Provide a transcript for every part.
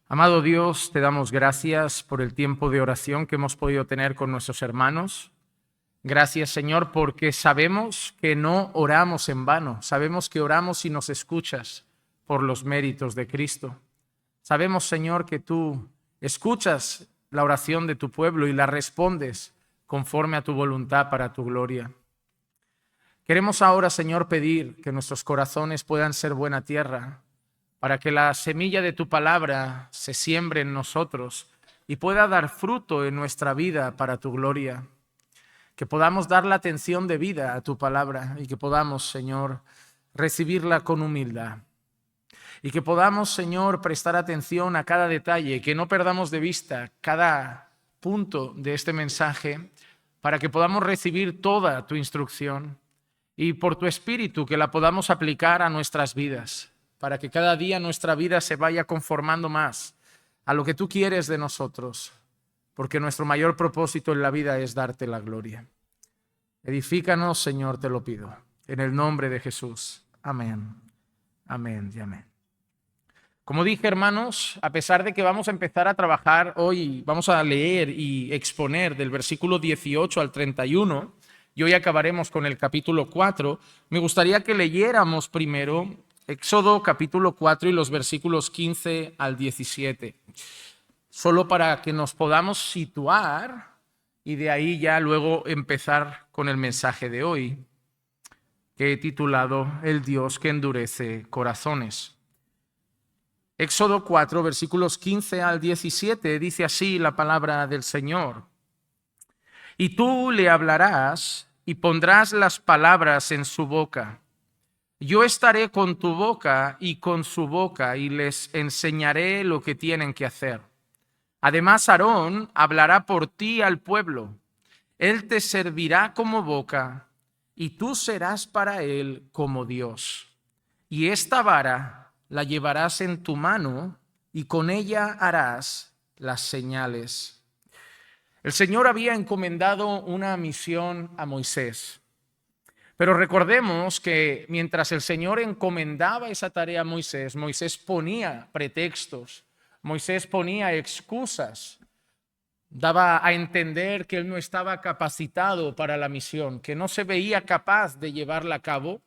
Amado Dios, te damos gracias por el tiempo de oración que hemos podido tener con nuestros hermanos. Gracias, Señor, porque sabemos que no oramos en vano. Sabemos que oramos y nos escuchas por los méritos de Cristo. Sabemos, Señor, que tú escuchas la oración de tu pueblo y la respondes conforme a tu voluntad para tu gloria. Queremos ahora, Señor, pedir que nuestros corazones puedan ser buena tierra, para que la semilla de tu palabra se siembre en nosotros y pueda dar fruto en nuestra vida para tu gloria. Que podamos dar la atención debida a tu palabra y que podamos, Señor, recibirla con humildad. Y que podamos, Señor, prestar atención a cada detalle, que no perdamos de vista cada punto de este mensaje, para que podamos recibir toda tu instrucción y por tu Espíritu que la podamos aplicar a nuestras vidas, para que cada día nuestra vida se vaya conformando más a lo que tú quieres de nosotros, porque nuestro mayor propósito en la vida es darte la gloria. Edifícanos, Señor, te lo pido, en el nombre de Jesús. Amén, amén y amén. Como dije, hermanos, a pesar de que vamos a empezar a trabajar hoy, vamos a leer y exponer del versículo 18 al 31, y hoy acabaremos con el capítulo 4, me gustaría que leyéramos primero Éxodo capítulo 4 y los versículos 15 al 17, solo para que nos podamos situar y de ahí ya luego empezar con el mensaje de hoy, que he titulado El Dios que endurece corazones. Éxodo 4, versículos 15 al 17, dice así la palabra del Señor. Y tú le hablarás y pondrás las palabras en su boca. Yo estaré con tu boca y con su boca y les enseñaré lo que tienen que hacer. Además, Aarón hablará por ti al pueblo. Él te servirá como boca y tú serás para él como Dios. Y esta vara la llevarás en tu mano y con ella harás las señales. El Señor había encomendado una misión a Moisés. Pero recordemos que mientras el Señor encomendaba esa tarea a Moisés, Moisés ponía pretextos, Moisés ponía excusas, daba a entender que él no estaba capacitado para la misión, que no se veía capaz de llevarla a cabo.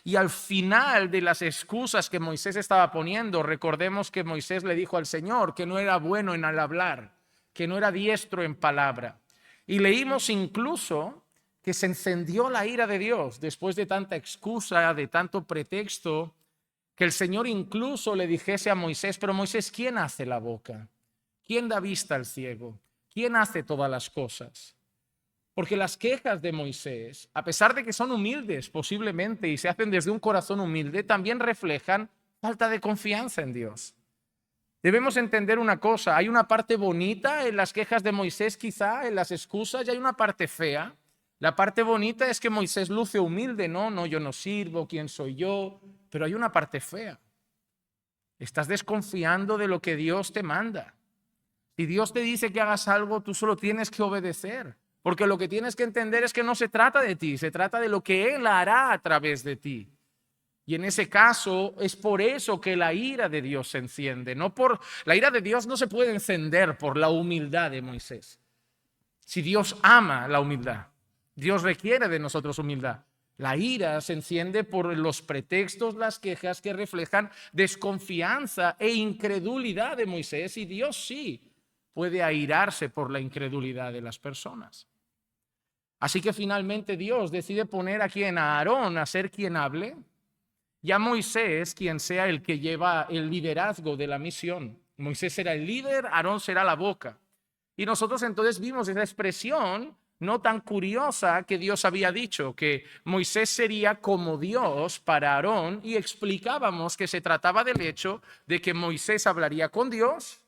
Y al final de las excusas que Moisés estaba poniendo, recordemos que Moisés le dijo al Señor que no era bueno en al hablar, que no era diestro en palabra. Y leímos incluso que se encendió la ira de Dios después de tanta excusa, de tanto pretexto, que el Señor incluso le dijese a Moisés, pero Moisés, ¿quién hace la boca? ¿Quién da vista al ciego? ¿Quién hace todas las cosas? Porque las quejas de Moisés, a pesar de que son humildes posiblemente y se hacen desde un corazón humilde, también reflejan falta de confianza en Dios. Debemos entender una cosa, hay una parte bonita en las quejas de Moisés quizá, en las excusas, y hay una parte fea. La parte bonita es que Moisés luce humilde, no, yo no sirvo, ¿quién soy yo? Pero hay una parte fea. Estás desconfiando de lo que Dios te manda. Si Dios te dice que hagas algo, tú solo tienes que obedecer. Porque lo que tienes que entender es que no se trata de ti, se trata de lo que Él hará a través de ti. Y en ese caso es por eso que la ira de Dios se enciende. La ira de Dios no se puede encender por la humildad de Moisés. Si Dios ama la humildad, Dios requiere de nosotros humildad. La ira se enciende por los pretextos, las quejas que reflejan desconfianza e incredulidad de Moisés, y Dios sí puede airarse por la incredulidad de las personas. Así que finalmente Dios decide poner a Aarón a ser quien hable, y a Moisés quien sea el que lleva el liderazgo de la misión. Moisés será el líder, Aarón será la boca. Y nosotros entonces vimos esa expresión no tan curiosa que Dios había dicho, que Moisés sería como Dios para Aarón, y explicábamos que se trataba del hecho de que Moisés hablaría con Dios,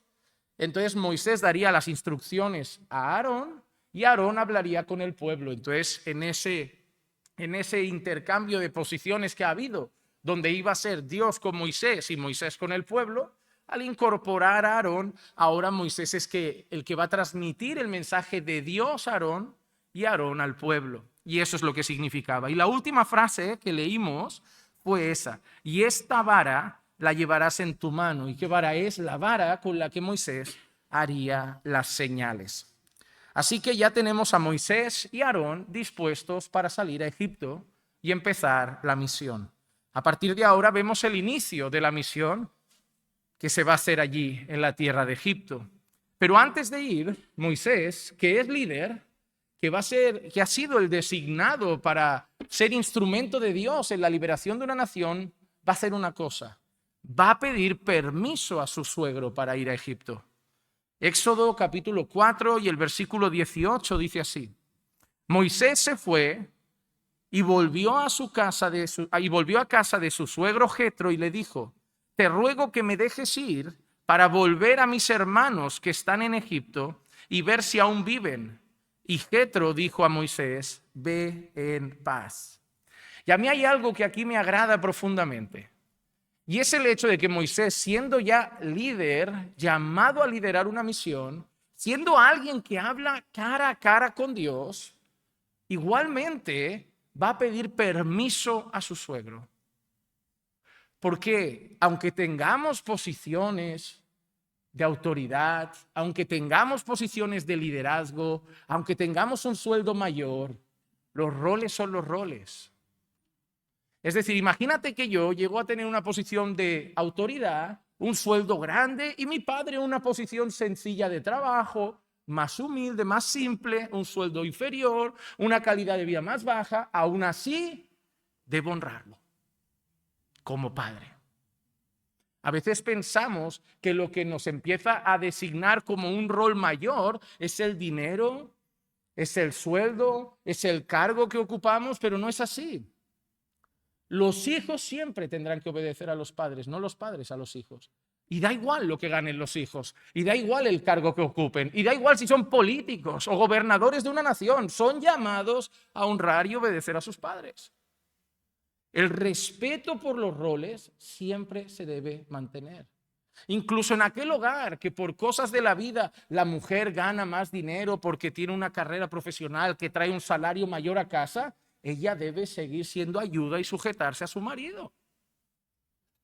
entonces Moisés daría las instrucciones a Aarón y Aarón hablaría con el pueblo. Entonces en ese intercambio de posiciones que ha habido, donde iba a ser Dios con Moisés y Moisés con el pueblo, al incorporar a Aarón, ahora Moisés es el que va a transmitir el mensaje de Dios a Aarón y Aarón al pueblo. Y eso es lo que significaba. Y la última frase que leímos fue esa. Y esta vara la llevarás en tu mano. ¿Y qué vara es? La vara con la que Moisés haría las señales. Así que ya tenemos a Moisés y Aarón dispuestos para salir a Egipto y empezar la misión. A partir de ahora vemos el inicio de la misión que se va a hacer allí en la tierra de Egipto. Pero antes de ir, Moisés, que es líder, que ha sido el designado para ser instrumento de Dios en la liberación de una nación, va a hacer una cosa. Va a pedir permiso a su suegro para ir a Egipto. Éxodo capítulo 4 y el versículo 18 dice así: Moisés se fue y volvió a casa de su suegro Jetro y le dijo: te ruego que me dejes ir para volver a mis hermanos que están en Egipto y ver si aún viven. Y Jetro dijo a Moisés: ve en paz. Y a mí hay algo que aquí me agrada profundamente. Y es el hecho de que Moisés, siendo ya líder, llamado a liderar una misión, siendo alguien que habla cara a cara con Dios, igualmente va a pedir permiso a su suegro. Porque aunque tengamos posiciones de autoridad, aunque tengamos posiciones de liderazgo, aunque tengamos un sueldo mayor, los roles son los roles. Es decir, imagínate que yo llego a tener una posición de autoridad, un sueldo grande y mi padre una posición sencilla de trabajo, más humilde, más simple, un sueldo inferior, una calidad de vida más baja. Aún así, debo honrarlo como padre. A veces pensamos que lo que nos empieza a designar como un rol mayor es el dinero, es el sueldo, es el cargo que ocupamos, pero no es así. Los hijos siempre tendrán que obedecer a los padres, no los padres a los hijos. Y da igual lo que ganen los hijos, y da igual el cargo que ocupen, y da igual si son políticos o gobernadores de una nación, son llamados a honrar y obedecer a sus padres. El respeto por los roles siempre se debe mantener. Incluso en aquel hogar que por cosas de la vida la mujer gana más dinero porque tiene una carrera profesional que trae un salario mayor a casa, ella debe seguir siendo ayuda y sujetarse a su marido.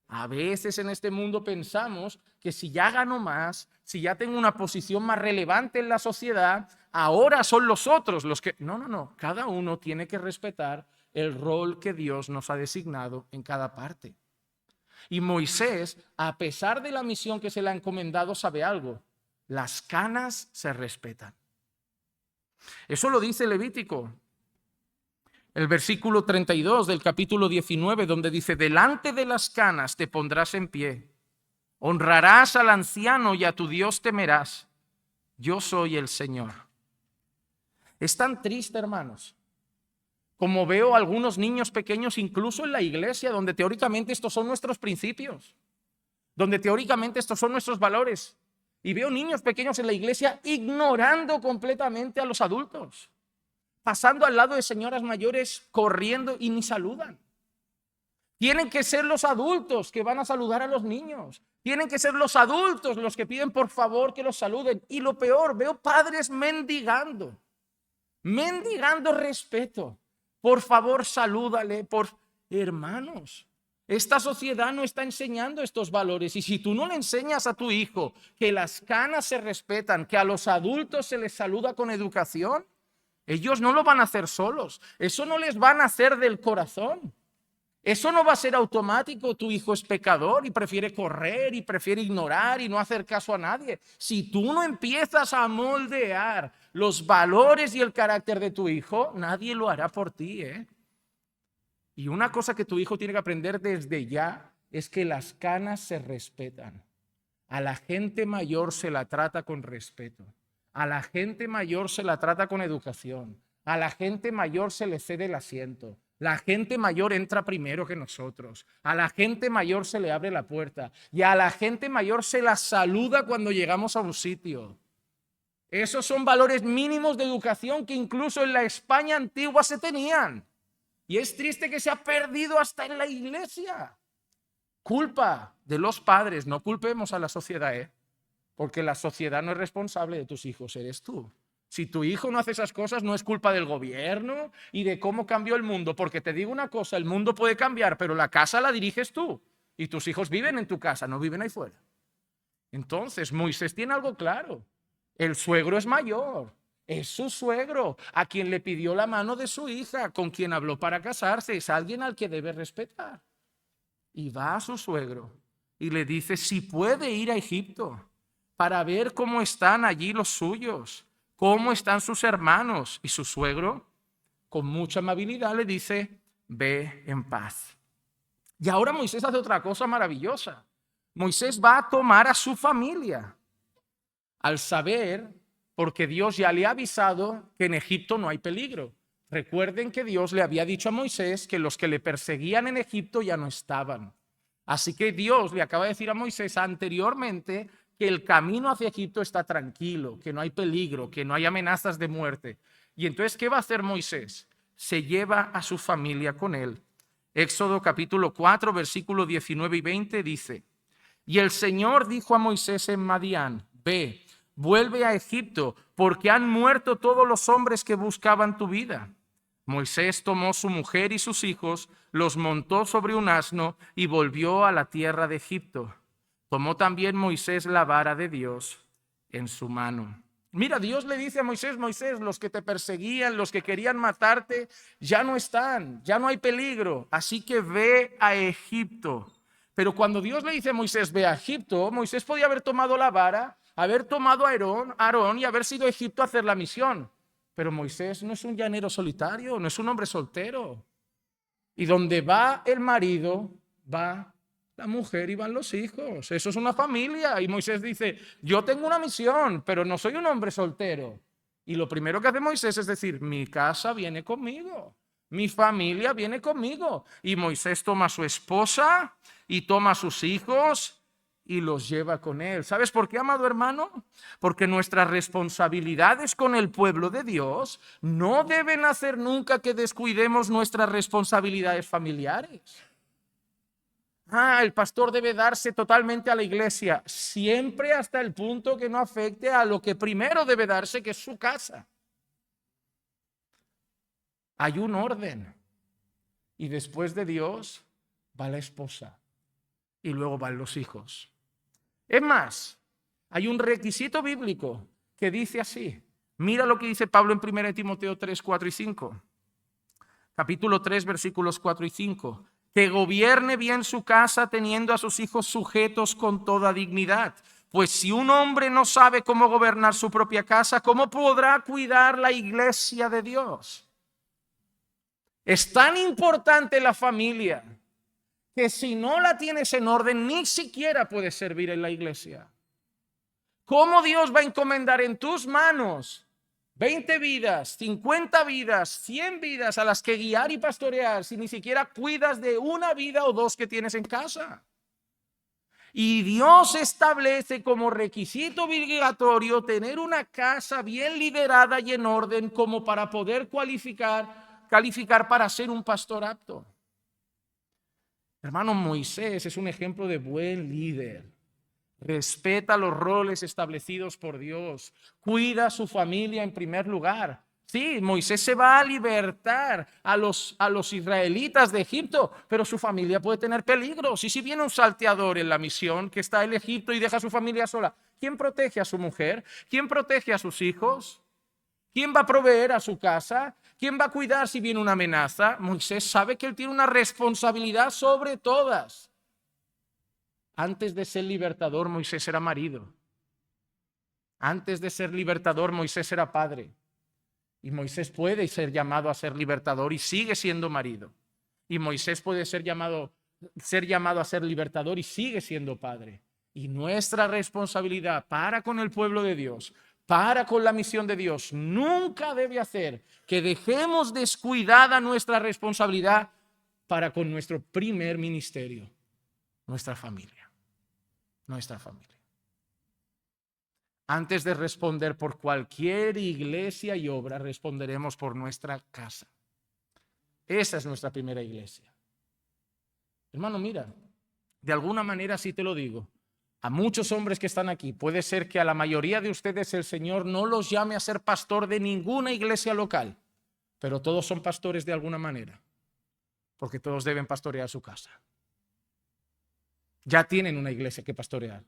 A veces en este mundo pensamos que si ya gano más, si ya tengo una posición más relevante en la sociedad, ahora son los otros los que... No. Cada uno tiene que respetar el rol que Dios nos ha designado en cada parte. Y Moisés, a pesar de la misión que se le ha encomendado, sabe algo: las canas se respetan. Eso lo dice Levítico, el versículo 32 del capítulo 19, donde dice: delante de las canas te pondrás en pie, honrarás al anciano y a tu Dios temerás. Yo soy el Señor. Es tan triste, hermanos, como veo a algunos niños pequeños, incluso en la iglesia, donde teóricamente estos son nuestros principios, donde teóricamente estos son nuestros valores. Y veo niños pequeños en la iglesia ignorando completamente a los adultos, pasando al lado de señoras mayores, corriendo y ni saludan. Tienen que ser los adultos que van a saludar a los niños. Tienen que ser los adultos los que piden por favor que los saluden. Y lo peor, veo padres mendigando respeto. Por favor, salúdale. Hermanos, esta sociedad no está enseñando estos valores. Y si tú no le enseñas a tu hijo que las canas se respetan, que a los adultos se les saluda con educación, ellos no lo van a hacer solos. Eso no les van a hacer del corazón. Eso no va a ser automático. Tu hijo es pecador y prefiere correr y prefiere ignorar y no hacer caso a nadie. Si tú no empiezas a moldear los valores y el carácter de tu hijo, nadie lo hará por ti, ¿eh? Y una cosa que tu hijo tiene que aprender desde ya es que las canas se respetan. A la gente mayor se la trata con respeto. A la gente mayor se la trata con educación. A la gente mayor se le cede el asiento. La gente mayor entra primero que nosotros. A la gente mayor se le abre la puerta. Y a la gente mayor se la saluda cuando llegamos a un sitio. Esos son valores mínimos de educación que incluso en la España antigua se tenían. Y es triste que se ha perdido hasta en la iglesia. Culpa de los padres. No culpemos a la sociedad, porque la sociedad no es responsable de tus hijos, eres tú. Si tu hijo no hace esas cosas, no es culpa del gobierno y de cómo cambió el mundo, porque te digo una cosa, el mundo puede cambiar, pero la casa la diriges tú. y tus hijos viven en tu casa, no viven ahí fuera. Entonces Moisés tiene algo claro. El suegro es mayor, es su suegro, a quien le pidió la mano de su hija, con quien habló para casarse, es alguien al que debe respetar. Y va a su suegro y le dice si puede ir a Egipto para ver cómo están allí los suyos, cómo están sus hermanos. Y su suegro, con mucha amabilidad, le dice, ve en paz. Y ahora Moisés hace otra cosa maravillosa. Moisés va a tomar a su familia, al saber, porque Dios ya le ha avisado que en Egipto no hay peligro. Recuerden que Dios le había dicho a Moisés que los que le perseguían en Egipto ya no estaban. Así que Dios le acaba de decir a Moisés anteriormente que el camino hacia Egipto está tranquilo, que no hay peligro, que no hay amenazas de muerte. Y entonces, ¿qué va a hacer Moisés? Se lleva a su familia con él. Éxodo capítulo 4, versículos 19 y 20 dice, y el Señor dijo a Moisés en Madián, ve, vuelve a Egipto, porque han muerto todos los hombres que buscaban tu vida. Moisés tomó su mujer y sus hijos, los montó sobre un asno y volvió a la tierra de Egipto. Tomó también Moisés la vara de Dios en su mano. Mira, Dios le dice a Moisés, Moisés, los que te perseguían, los que querían matarte, ya no están, ya no hay peligro, así que ve a Egipto. Pero cuando Dios le dice a Moisés, ve a Egipto, Moisés podía haber tomado la vara, haber tomado a Aarón y haber sido a Egipto a hacer la misión. Pero Moisés no es un llanero solitario, no es un hombre soltero. Y donde va el marido, va la mujer y van los hijos. Eso es una familia. Y Moisés dice, yo tengo una misión, pero no soy un hombre soltero. Y lo primero que hace Moisés es decir, mi casa viene conmigo. Mi familia viene conmigo. Y Moisés toma a su esposa y toma a sus hijos y los lleva con él. ¿Sabes por qué, amado hermano? Porque nuestras responsabilidades con el pueblo de Dios no deben hacer nunca que descuidemos nuestras responsabilidades familiares. El pastor debe darse totalmente a la iglesia, siempre hasta el punto que no afecte a lo que primero debe darse, que es su casa. Hay un orden. Y después de Dios va la esposa. Y luego van los hijos. Es más, hay un requisito bíblico que dice así. Mira lo que dice Pablo en 1 Timoteo 3, 4 y 5. Capítulo 3, versículos 4 y 5. Que gobierne bien su casa teniendo a sus hijos sujetos con toda dignidad. Pues si un hombre no sabe cómo gobernar su propia casa, ¿cómo podrá cuidar la iglesia de Dios? Es tan importante la familia que si no la tienes en orden, ni siquiera puedes servir en la iglesia. ¿Cómo Dios va a encomendar en tus manos 20 vidas, 50 vidas, 100 vidas a las que guiar y pastorear si ni siquiera cuidas de una vida o dos que tienes en casa? Y Dios establece como requisito obligatorio tener una casa bien liderada y en orden como para poder calificar para ser un pastor apto. Hermano, Moisés es un ejemplo de buen líder. Respeta los roles establecidos por Dios. Cuida a su familia en primer lugar. Sí, Moisés se va a libertar a los israelitas de Egipto, pero su familia puede tener peligros. Y si viene un salteador en la misión que está en Egipto y deja a su familia sola, ¿quién protege a su mujer? ¿Quién protege a sus hijos? ¿Quién va a proveer a su casa? ¿Quién va a cuidar si viene una amenaza? Moisés sabe que él tiene una responsabilidad sobre todas. Antes de ser libertador, Moisés era marido. Antes de ser libertador, Moisés era padre. Y Moisés puede ser llamado a ser libertador y sigue siendo marido. Y Moisés puede ser llamado a ser libertador y sigue siendo padre. Y nuestra responsabilidad para con el pueblo de Dios, para con la misión de Dios, nunca debe hacer que dejemos descuidada nuestra responsabilidad para con nuestro primer ministerio, nuestra familia. Nuestra familia. Antes de responder por cualquier iglesia y obra, responderemos por nuestra casa. Esa es nuestra primera iglesia. Hermano, mira, de alguna manera sí te lo digo. A muchos hombres que están aquí, puede ser que a la mayoría de ustedes el Señor no los llame a ser pastor de ninguna iglesia local, pero todos son pastores de alguna manera, porque todos deben pastorear su casa. ya tienen una iglesia que pastorear.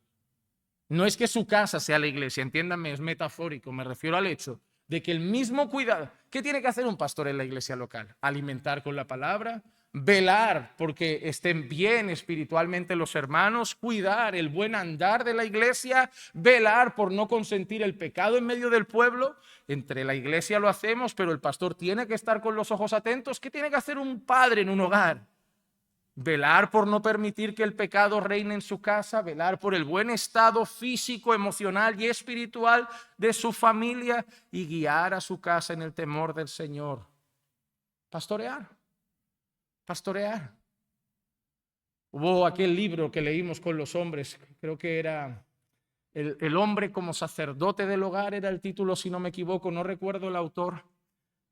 No es que su casa sea la iglesia, entiéndanme, es metafórico, me refiero al hecho de que el mismo cuidado, ¿qué tiene que hacer un pastor en la iglesia local? Alimentar con la palabra, velar porque estén bien espiritualmente los hermanos, cuidar el buen andar de la iglesia, velar por no consentir el pecado en medio del pueblo. Entre la iglesia lo hacemos, pero el pastor tiene que estar con los ojos atentos. ¿Qué tiene que hacer un padre en un hogar? Velar por no permitir que el pecado reine en su casa, velar por el buen estado físico, emocional y espiritual de su familia y guiar a su casa en el temor del Señor. Pastorear. Hubo aquel libro que leímos con los hombres, creo que era el hombre como sacerdote del hogar, era el título si no me equivoco, no recuerdo el autor.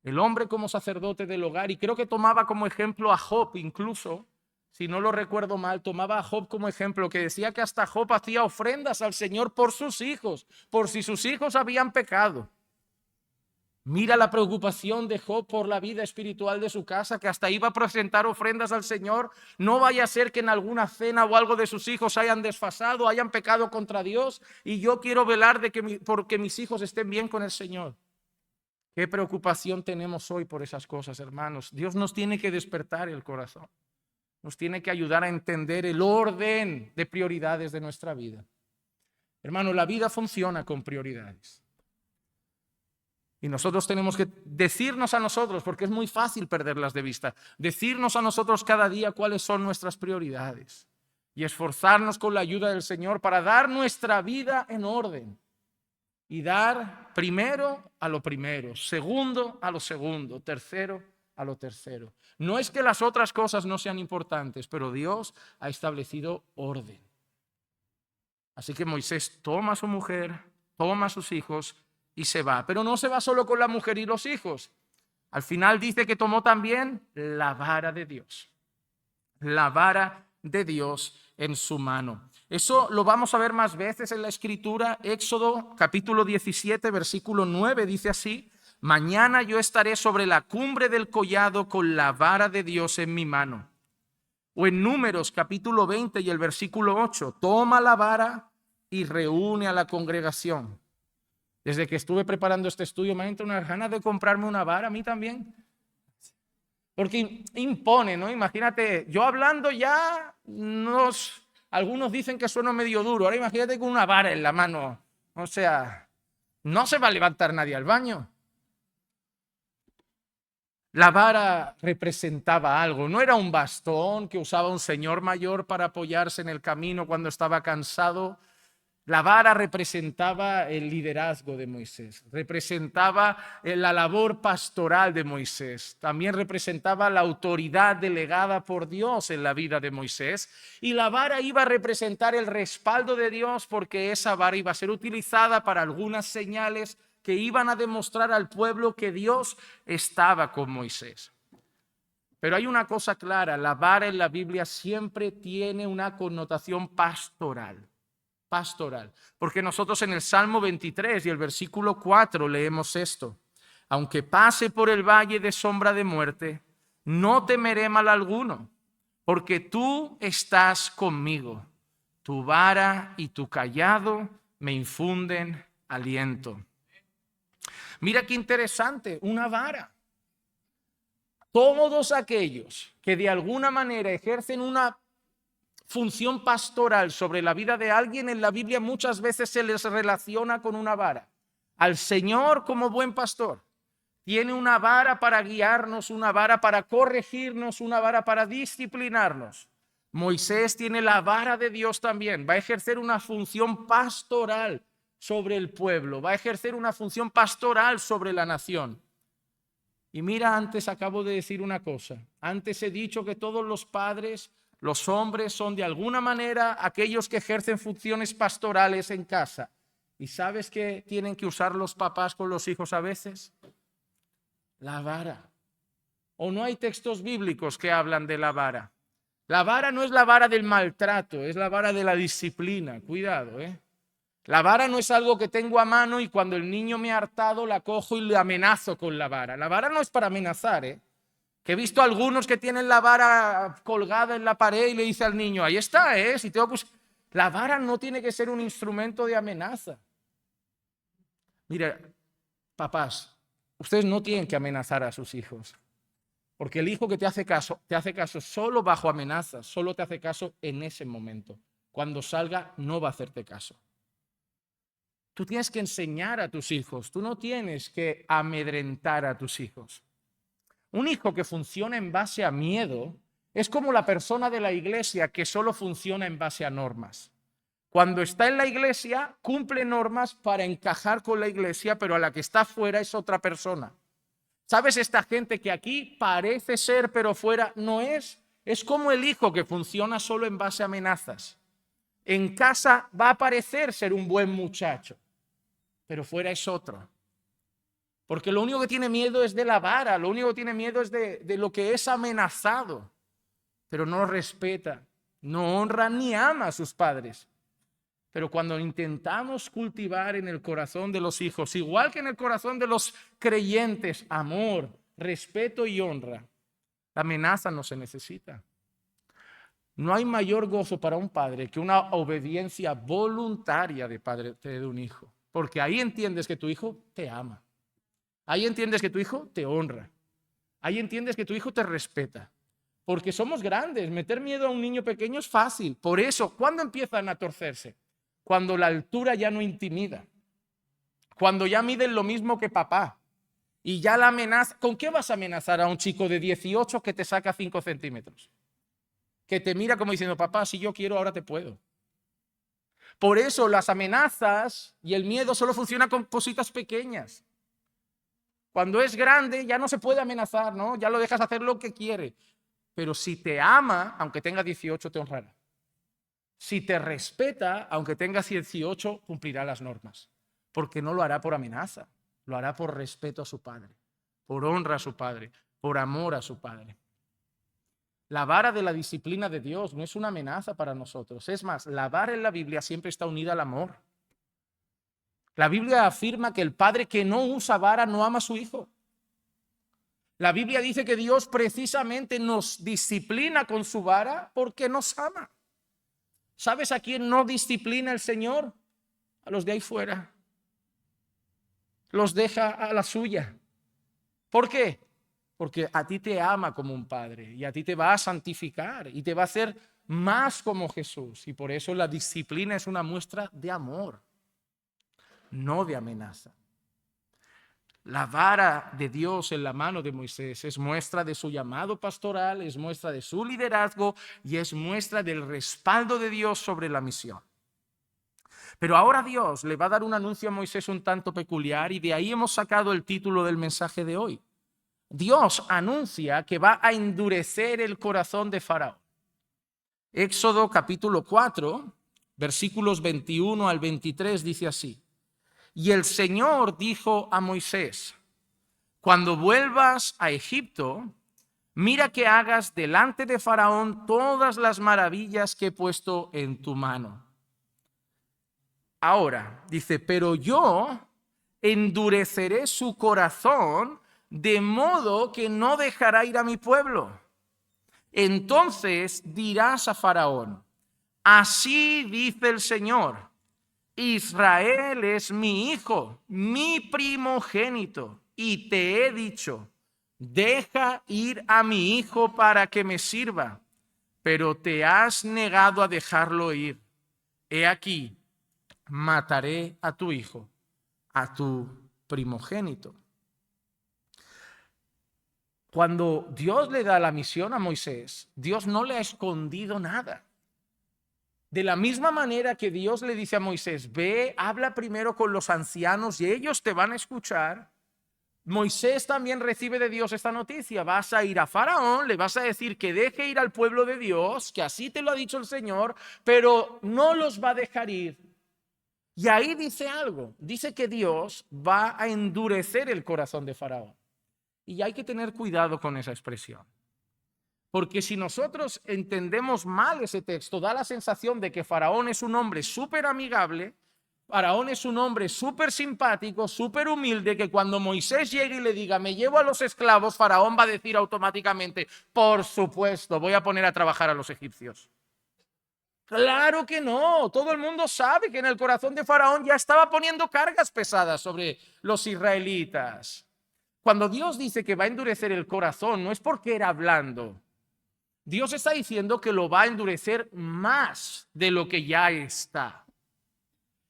El hombre como sacerdote del hogar, y creo que tomaba como ejemplo a Job incluso. Si no lo recuerdo mal, tomaba a Job como ejemplo, que decía que hasta Job hacía ofrendas al Señor por sus hijos, por si sus hijos habían pecado. Mira la preocupación de Job por la vida espiritual de su casa, que hasta iba a presentar ofrendas al Señor. No vaya a ser que en alguna cena o algo de sus hijos hayan desfasado, hayan pecado contra Dios, y yo quiero velar porque mis hijos estén bien con el Señor. Qué preocupación tenemos hoy por esas cosas, hermanos. Dios nos tiene que despertar el corazón. Nos tiene que ayudar a entender el orden de prioridades de nuestra vida. Hermano, la vida funciona con prioridades. Y nosotros tenemos que decirnos a nosotros, porque es muy fácil perderlas de vista, decirnos a nosotros cada día cuáles son nuestras prioridades y esforzarnos con la ayuda del Señor para dar nuestra vida en orden y dar primero a lo primero, segundo a lo segundo, tercero a lo tercero. No es que las otras cosas no sean importantes, pero Dios ha establecido orden. Así que Moisés toma a su mujer, toma a sus hijos y se va. Pero no se va solo con la mujer y los hijos. Al final dice que tomó también la vara de Dios. La vara de Dios en su mano. Eso lo vamos a ver más veces en la Escritura. Éxodo capítulo 17, versículo 9 dice así: mañana yo estaré sobre la cumbre del collado con la vara de Dios en mi mano. O en Números capítulo 20 y el versículo 8, toma la vara y reúne a la congregación. Desde que estuve preparando este estudio me entra unas ganas de comprarme una vara, a mí también. Porque impone, ¿no? Imagínate, yo hablando ya, algunos dicen que sueno medio duro. Ahora imagínate con una vara en la mano. O sea, no se va a levantar nadie al baño. La vara representaba algo, no era un bastón que usaba un señor mayor para apoyarse en el camino cuando estaba cansado. La vara representaba el liderazgo de Moisés, representaba la labor pastoral de Moisés, también representaba la autoridad delegada por Dios en la vida de Moisés, y la vara iba a representar el respaldo de Dios porque esa vara iba a ser utilizada para algunas señales que iban a demostrar al pueblo que Dios estaba con Moisés. Pero hay una cosa clara, la vara en la Biblia siempre tiene una connotación pastoral. Porque nosotros en el Salmo 23 y el versículo 4 leemos esto: aunque pase por el valle de sombra de muerte, no temeré mal alguno, porque tú estás conmigo. Tu vara y tu cayado me infunden aliento. Mira qué interesante, una vara. Todos aquellos que de alguna manera ejercen una función pastoral sobre la vida de alguien, en la Biblia muchas veces se les relaciona con una vara. Al Señor como buen pastor tiene una vara para guiarnos, una vara para corregirnos, una vara para disciplinarnos. Moisés tiene la vara de Dios también, va a ejercer una función pastoral sobre el pueblo, va a ejercer una función pastoral sobre la nación. Y mira, antes acabo de decir una cosa, antes he dicho que todos los padres, los hombres son de alguna manera aquellos que ejercen funciones pastorales en casa. ¿Y sabes qué tienen que usar los papás con los hijos a veces? La vara. ¿O no hay textos bíblicos que hablan de la vara? La vara no es la vara del maltrato, es la vara de la disciplina. Cuidado, ¿eh? La vara no es algo que tengo a mano y cuando el niño me ha hartado la cojo y le amenazo con la vara. La vara no es para amenazar, ¿eh? Que he visto algunos que tienen la vara colgada en la pared y le dice al niño, ahí está, si tengo que... La vara no tiene que ser un instrumento de amenaza. Mira, papás, ustedes no tienen que amenazar a sus hijos. Porque el hijo que te hace caso solo bajo amenazas, solo te hace caso en ese momento. Cuando salga, no va a hacerte caso. Tú tienes que enseñar a tus hijos, tú no tienes que amedrentar a tus hijos. Un hijo que funciona en base a miedo es como la persona de la iglesia que solo funciona en base a normas. Cuando está en la iglesia, cumple normas para encajar con la iglesia, pero a la que está fuera es otra persona. ¿Sabes? Esta gente que aquí parece ser, pero fuera no es. Es como el hijo que funciona solo en base a amenazas. En casa va a parecer ser un buen muchacho, pero fuera es otro. Porque lo único que tiene miedo es de la vara, lo único que tiene miedo es de lo que es amenazado, pero no respeta, no honra ni ama a sus padres. Pero cuando intentamos cultivar en el corazón de los hijos, igual que en el corazón de los creyentes, amor, respeto y honra, la amenaza no se necesita. No hay mayor gozo para un padre que una obediencia voluntaria de padre de un hijo, porque ahí entiendes que tu hijo te ama. Ahí entiendes que tu hijo te honra. Ahí entiendes que tu hijo te respeta. Porque somos grandes. Meter miedo a un niño pequeño es fácil. Por eso, ¿cuándo empiezan a torcerse? Cuando la altura ya no intimida. Cuando ya miden lo mismo que papá. Y ya la amenaza. ¿Con qué vas a amenazar a un chico de 18 que te saca 5 centímetros? Que te mira como diciendo, papá, si yo quiero, ahora te puedo. Por eso las amenazas y el miedo solo funcionan con cositas pequeñas. Cuando es grande ya no se puede amenazar, ¿no? Ya lo dejas hacer lo que quiere. Pero si te ama, aunque tenga 18, te honrará. Si te respeta, aunque tengas 18, cumplirá las normas. Porque no lo hará por amenaza, lo hará por respeto a su padre, por honra a su padre, por amor a su padre. La vara de la disciplina de Dios no es una amenaza para nosotros. Es más, la vara en la Biblia siempre está unida al amor. La Biblia afirma que el padre que no usa vara no ama a su hijo. La Biblia dice que Dios precisamente nos disciplina con su vara porque nos ama. ¿Sabes a quién no disciplina el Señor? A los de ahí fuera. Los deja a la suya. ¿Por qué? Porque a ti te ama como un padre y a ti te va a santificar y te va a hacer más como Jesús. Y por eso la disciplina es una muestra de amor, no de amenaza. La vara de Dios en la mano de Moisés es muestra de su llamado pastoral, es muestra de su liderazgo y es muestra del respaldo de Dios sobre la misión. Pero ahora Dios le va a dar un anuncio a Moisés un tanto peculiar y de ahí hemos sacado el título del mensaje de hoy. Dios anuncia que va a endurecer el corazón de Faraón. Éxodo capítulo 4, versículos 21 al 23 dice así. Y el Señor dijo a Moisés, cuando vuelvas a Egipto, mira que hagas delante de Faraón todas las maravillas que he puesto en tu mano. Ahora, dice, pero yo endureceré su corazón de modo que no dejará ir a mi pueblo. Entonces dirás a Faraón, así dice el Señor, Israel es mi hijo, mi primogénito, y te he dicho, deja ir a mi hijo para que me sirva, pero te has negado a dejarlo ir. He aquí, mataré a tu hijo, a tu primogénito. Cuando Dios le da la misión a Moisés, Dios no le ha escondido nada. De la misma manera que Dios le dice a Moisés, ve, habla primero con los ancianos y ellos te van a escuchar. Moisés también recibe de Dios esta noticia. Vas a ir a Faraón, le vas a decir que deje ir al pueblo de Dios, que así te lo ha dicho el Señor, pero no los va a dejar ir. Y ahí dice algo, dice que Dios va a endurecer el corazón de Faraón. Y hay que tener cuidado con esa expresión. Porque si nosotros entendemos mal ese texto, da la sensación de que Faraón es un hombre súper amigable Faraón es un hombre súper simpático, súper humilde, que cuando Moisés llegue y le diga, me llevo a los esclavos, Faraón va a decir automáticamente, por supuesto, voy a poner a trabajar a los egipcios. Claro que no, todo el mundo sabe que en el corazón de Faraón ya estaba poniendo cargas pesadas sobre los israelitas. Cuando Dios dice que va a endurecer el corazón, no es porque era blando. Dios está diciendo que lo va a endurecer más de lo que ya está.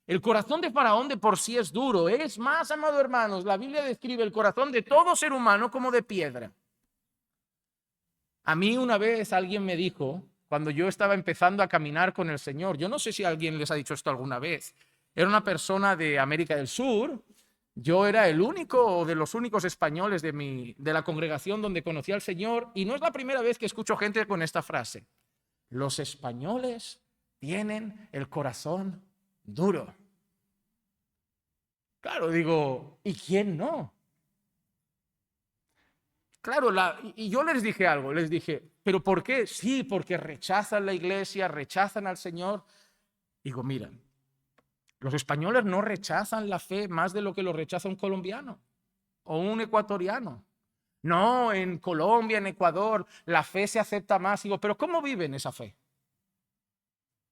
El corazón de Faraón de por sí es duro. Es más, amados hermanos, la Biblia describe el corazón de todo ser humano como de piedra. A mí una vez alguien me dijo, cuando yo estaba empezando a caminar con el Señor, yo no sé si alguien les ha dicho esto alguna vez, era una persona de América del Sur, yo era el único o de los únicos españoles de la congregación donde conocí al Señor, y no es la primera vez que escucho gente con esta frase: los españoles tienen el corazón duro. Claro, digo, ¿y quién no? Claro, y yo les dije algo, les dije, ¿pero por qué? Sí, porque rechazan la iglesia, rechazan al Señor. Digo, miren, los españoles no rechazan la fe más de lo que lo rechaza un colombiano o un ecuatoriano. No, en Colombia, en Ecuador, la fe se acepta más. Digo, ¿pero cómo viven esa fe?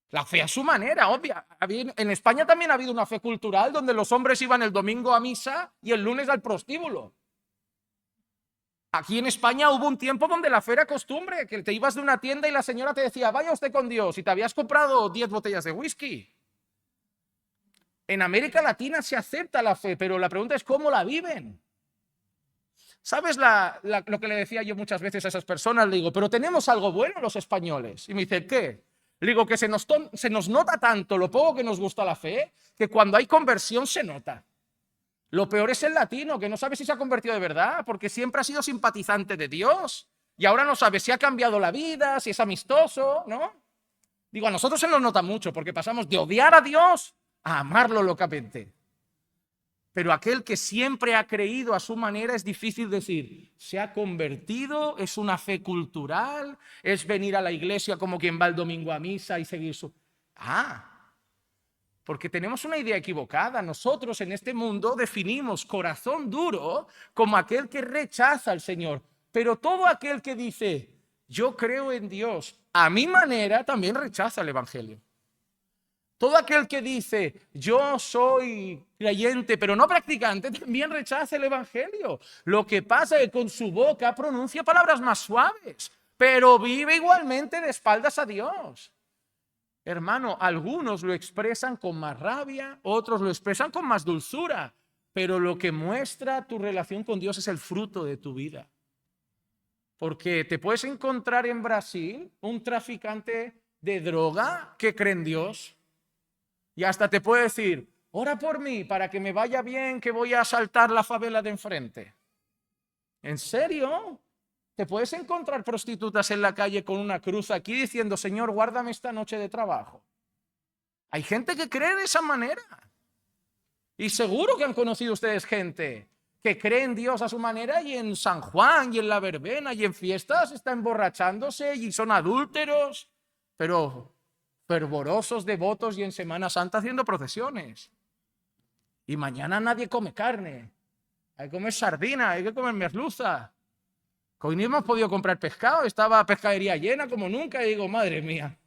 La fe a su manera, obvia. En España también ha habido una fe cultural donde los hombres iban el domingo a misa y el lunes al prostíbulo. Aquí en España hubo un tiempo donde la fe era costumbre, que te ibas de una tienda y la señora te decía, vaya usted con Dios, y te habías comprado 10 botellas de whisky. En América Latina se acepta la fe, pero la pregunta es cómo la viven. ¿Sabes lo que le decía yo muchas veces a esas personas? Le digo, pero tenemos algo bueno los españoles. Y me dice, ¿qué? Le digo que se nos nota tanto lo poco que nos gusta la fe, que cuando hay conversión se nota. Lo peor es el latino, que no sabe si se ha convertido de verdad, porque siempre ha sido simpatizante de Dios y ahora no sabe si ha cambiado la vida, si es amistoso, ¿no? Digo, a nosotros se nos nota mucho porque pasamos de odiar a Dios a amarlo locamente. Pero aquel que siempre ha creído a su manera es difícil decir, se ha convertido, es una fe cultural, es venir a la iglesia como quien va el domingo a misa y seguir su... Porque tenemos una idea equivocada. Nosotros en este mundo definimos corazón duro como aquel que rechaza al Señor. Pero todo aquel que dice, yo creo en Dios, a mi manera, también rechaza el Evangelio. Todo aquel que dice, yo soy creyente, pero no practicante, también rechaza el Evangelio. Lo que pasa es que con su boca pronuncia palabras más suaves, pero vive igualmente de espaldas a Dios. Hermano, algunos lo expresan con más rabia, otros lo expresan con más dulzura, pero lo que muestra tu relación con Dios es el fruto de tu vida. Porque te puedes encontrar en Brasil un traficante de droga que cree en Dios y hasta te puede decir, ora por mí para que me vaya bien, que voy a asaltar la favela de enfrente. ¿En serio? Te puedes encontrar prostitutas en la calle con una cruz aquí diciendo, Señor, guárdame esta noche de trabajo. Hay gente que cree de esa manera. Y seguro que han conocido ustedes gente que cree en Dios a su manera y en San Juan y en la verbena y en fiestas está emborrachándose y son adúlteros, pero fervorosos, devotos y en Semana Santa haciendo procesiones. Y mañana nadie come carne. Hay que comer sardina, hay que comer merluza. Hoy ni hemos podido comprar pescado, estaba pescadería llena como nunca y digo, madre mía,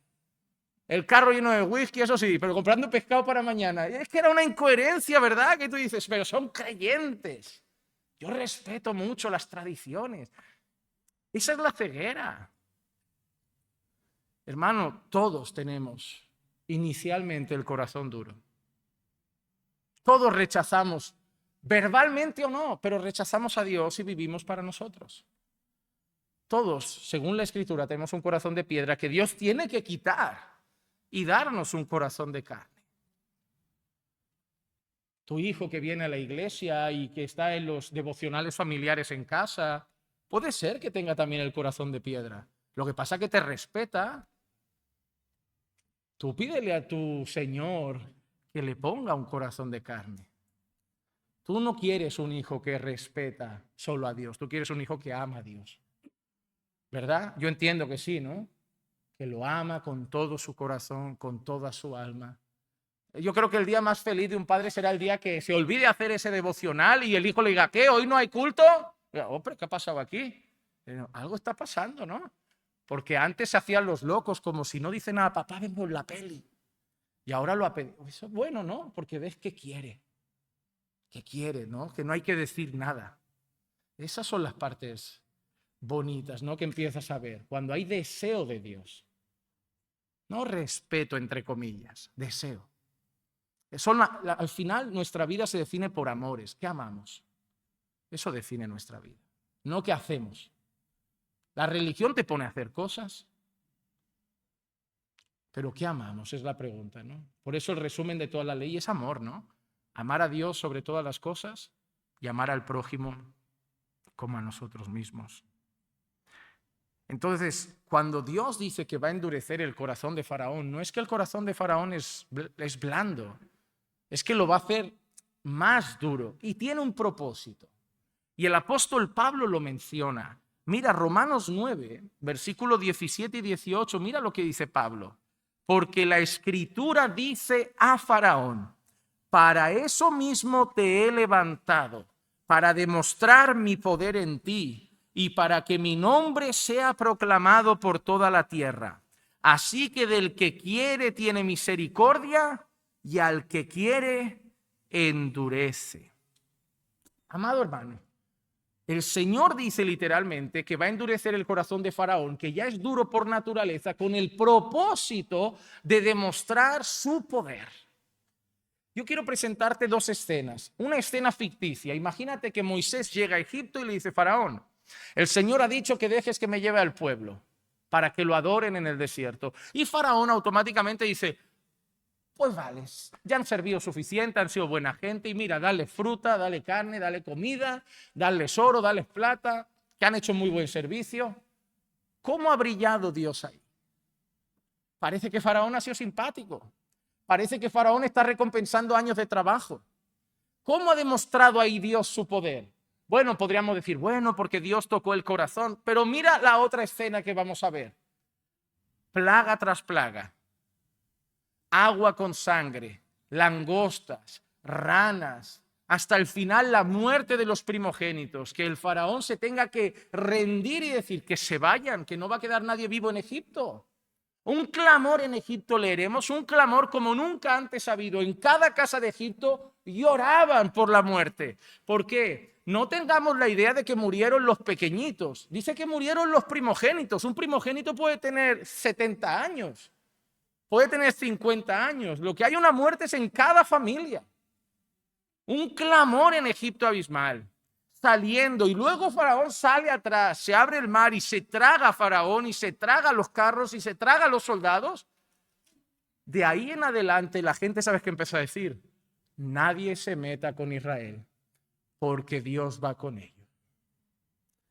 el carro lleno de whisky, eso sí, pero comprando pescado para mañana. Y es que era una incoherencia, ¿verdad? Que tú dices, pero son creyentes. Yo respeto mucho las tradiciones. Esa es la ceguera. Hermano, todos tenemos inicialmente el corazón duro. Todos rechazamos, verbalmente o no, pero rechazamos a Dios y vivimos para nosotros. Todos, según la Escritura, tenemos un corazón de piedra que Dios tiene que quitar y darnos un corazón de carne. Tu hijo que viene a la iglesia y que está en los devocionales familiares en casa, puede ser que tenga también el corazón de piedra. Lo que pasa es que te respeta. Tú pídele a tu Señor que le ponga un corazón de carne. Tú no quieres un hijo que respeta solo a Dios, tú quieres un hijo que ama a Dios. ¿Verdad? Yo entiendo que sí, ¿no? Que lo ama con todo su corazón, con toda su alma. Yo creo que el día más feliz de un padre será el día que se olvide hacer ese devocional y el hijo le diga, ¿qué? ¿Hoy no hay culto? Oh, pero ¿qué ha pasado aquí? Algo está pasando, ¿no? Porque antes se hacían los locos como si no dice nada, papá, vemos la peli. Y ahora lo ha pedido. Eso es bueno, ¿no? Porque ves que quiere, ¿no? Que no hay que decir nada. Esas son las partes bonitas, ¿no? Que empiezas a ver. Cuando hay deseo de Dios. No respeto, entre comillas, deseo. Al final nuestra vida se define por amores. ¿Qué amamos? Eso define nuestra vida. No qué hacemos. La religión te pone a hacer cosas. Pero ¿qué amamos? Es la pregunta, ¿no? Por eso el resumen de toda la ley es amor, ¿no? Amar a Dios sobre todas las cosas y amar al prójimo como a nosotros mismos. Entonces, cuando Dios dice que va a endurecer el corazón de Faraón, no es que el corazón de Faraón es blando, es que lo va a hacer más duro y tiene un propósito. Y el apóstol Pablo lo menciona. Mira, Romanos 9, versículo 17 y 18, mira lo que dice Pablo. Porque la Escritura dice a Faraón, para eso mismo te he levantado, para demostrar mi poder en ti y para que mi nombre sea proclamado por toda la tierra. Así que del que quiere tiene misericordia y al que quiere endurece. Amado hermano, el Señor dice literalmente que va a endurecer el corazón de Faraón, que ya es duro por naturaleza, con el propósito de demostrar su poder. Yo quiero presentarte dos escenas. Una escena ficticia. Imagínate que Moisés llega a Egipto y le dice, Faraón, el Señor ha dicho que dejes que me lleve al pueblo para que lo adoren en el desierto. Y Faraón automáticamente dice, pues vale, ya han servido suficiente, han sido buena gente y mira, dale fruta, dale carne, dale comida, darles oro, darles plata, que han hecho muy buen servicio. ¿Cómo ha brillado Dios ahí? Parece que Faraón ha sido simpático. Parece que Faraón está recompensando años de trabajo. ¿Cómo ha demostrado ahí Dios su poder? Bueno, podríamos decir, bueno, porque Dios tocó el corazón, pero mira la otra escena que vamos a ver. Plaga tras plaga. Agua con sangre, langostas, ranas, hasta el final la muerte de los primogénitos, que el faraón se tenga que rendir y decir que se vayan, que no va a quedar nadie vivo en Egipto. Un clamor en Egipto leeremos, un clamor como nunca antes ha habido. En cada casa de Egipto lloraban por la muerte. ¿Por qué? No tengamos la idea de que murieron los pequeñitos. Dice que murieron los primogénitos. Un primogénito puede tener 70 años. Puede tener 50 años. Lo que hay una muerte es en cada familia. Un clamor en Egipto abismal. Saliendo y luego Faraón sale atrás, se abre el mar y se traga a Faraón y se traga los carros y se traga a los soldados. De ahí en adelante la gente, ¿sabes qué empezó a decir? Nadie se meta con Israel porque Dios va con ellos.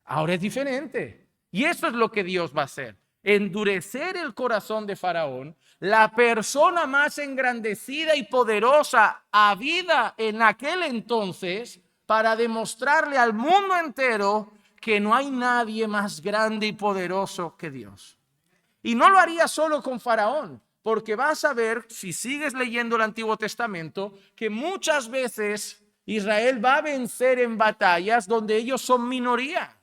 Ahora es diferente y eso es lo que Dios va a hacer. Endurecer el corazón de Faraón, la persona más engrandecida y poderosa habida en aquel entonces, para demostrarle al mundo entero que no hay nadie más grande y poderoso que Dios. Y no lo haría solo con Faraón, porque vas a ver, si sigues leyendo el Antiguo Testamento, que muchas veces Israel va a vencer en batallas donde ellos son minoría.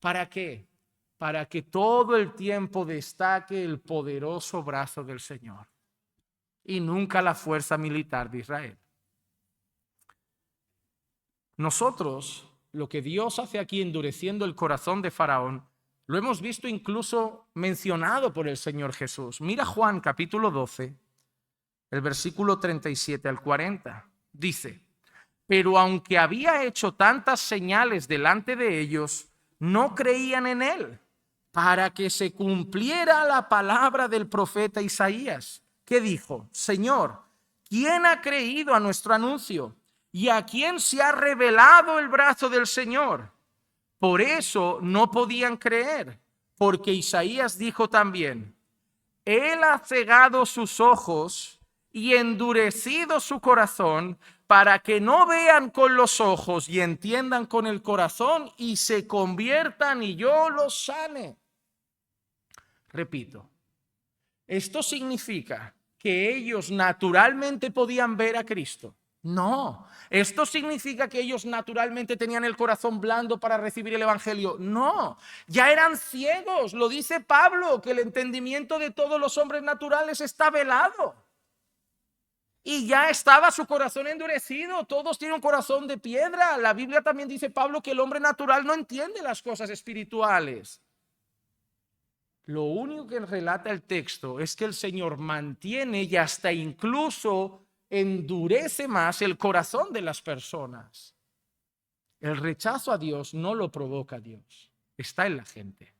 ¿Para qué? Para que todo el tiempo destaque el poderoso brazo del Señor y nunca la fuerza militar de Israel. Nosotros, lo que Dios hace aquí endureciendo el corazón de Faraón, lo hemos visto incluso mencionado por el Señor Jesús. Mira Juan capítulo 12, el versículo 37 al 40. Dice, pero aunque había hecho tantas señales delante de ellos, no creían en él, para que se cumpliera la palabra del profeta Isaías, que dijo, Señor, ¿quién ha creído a nuestro anuncio? ¿Y a quién se ha revelado el brazo del Señor? Por eso no podían creer, porque Isaías dijo también, Él ha cegado sus ojos y endurecido su corazón para que no vean con los ojos y entiendan con el corazón y se conviertan y yo los sane. Repito, esto significa que ellos naturalmente podían ver a Cristo. No, esto significa que ellos naturalmente tenían el corazón blando para recibir el evangelio. No, ya eran ciegos. Lo dice Pablo, que el entendimiento de todos los hombres naturales está velado. Y ya estaba su corazón endurecido. Todos tienen un corazón de piedra. La Biblia también dice, Pablo, que el hombre natural no entiende las cosas espirituales. Lo único que relata el texto es que el Señor mantiene y hasta incluso endurece más el corazón de las personas. El rechazo a Dios no lo provoca Dios, está en la gente.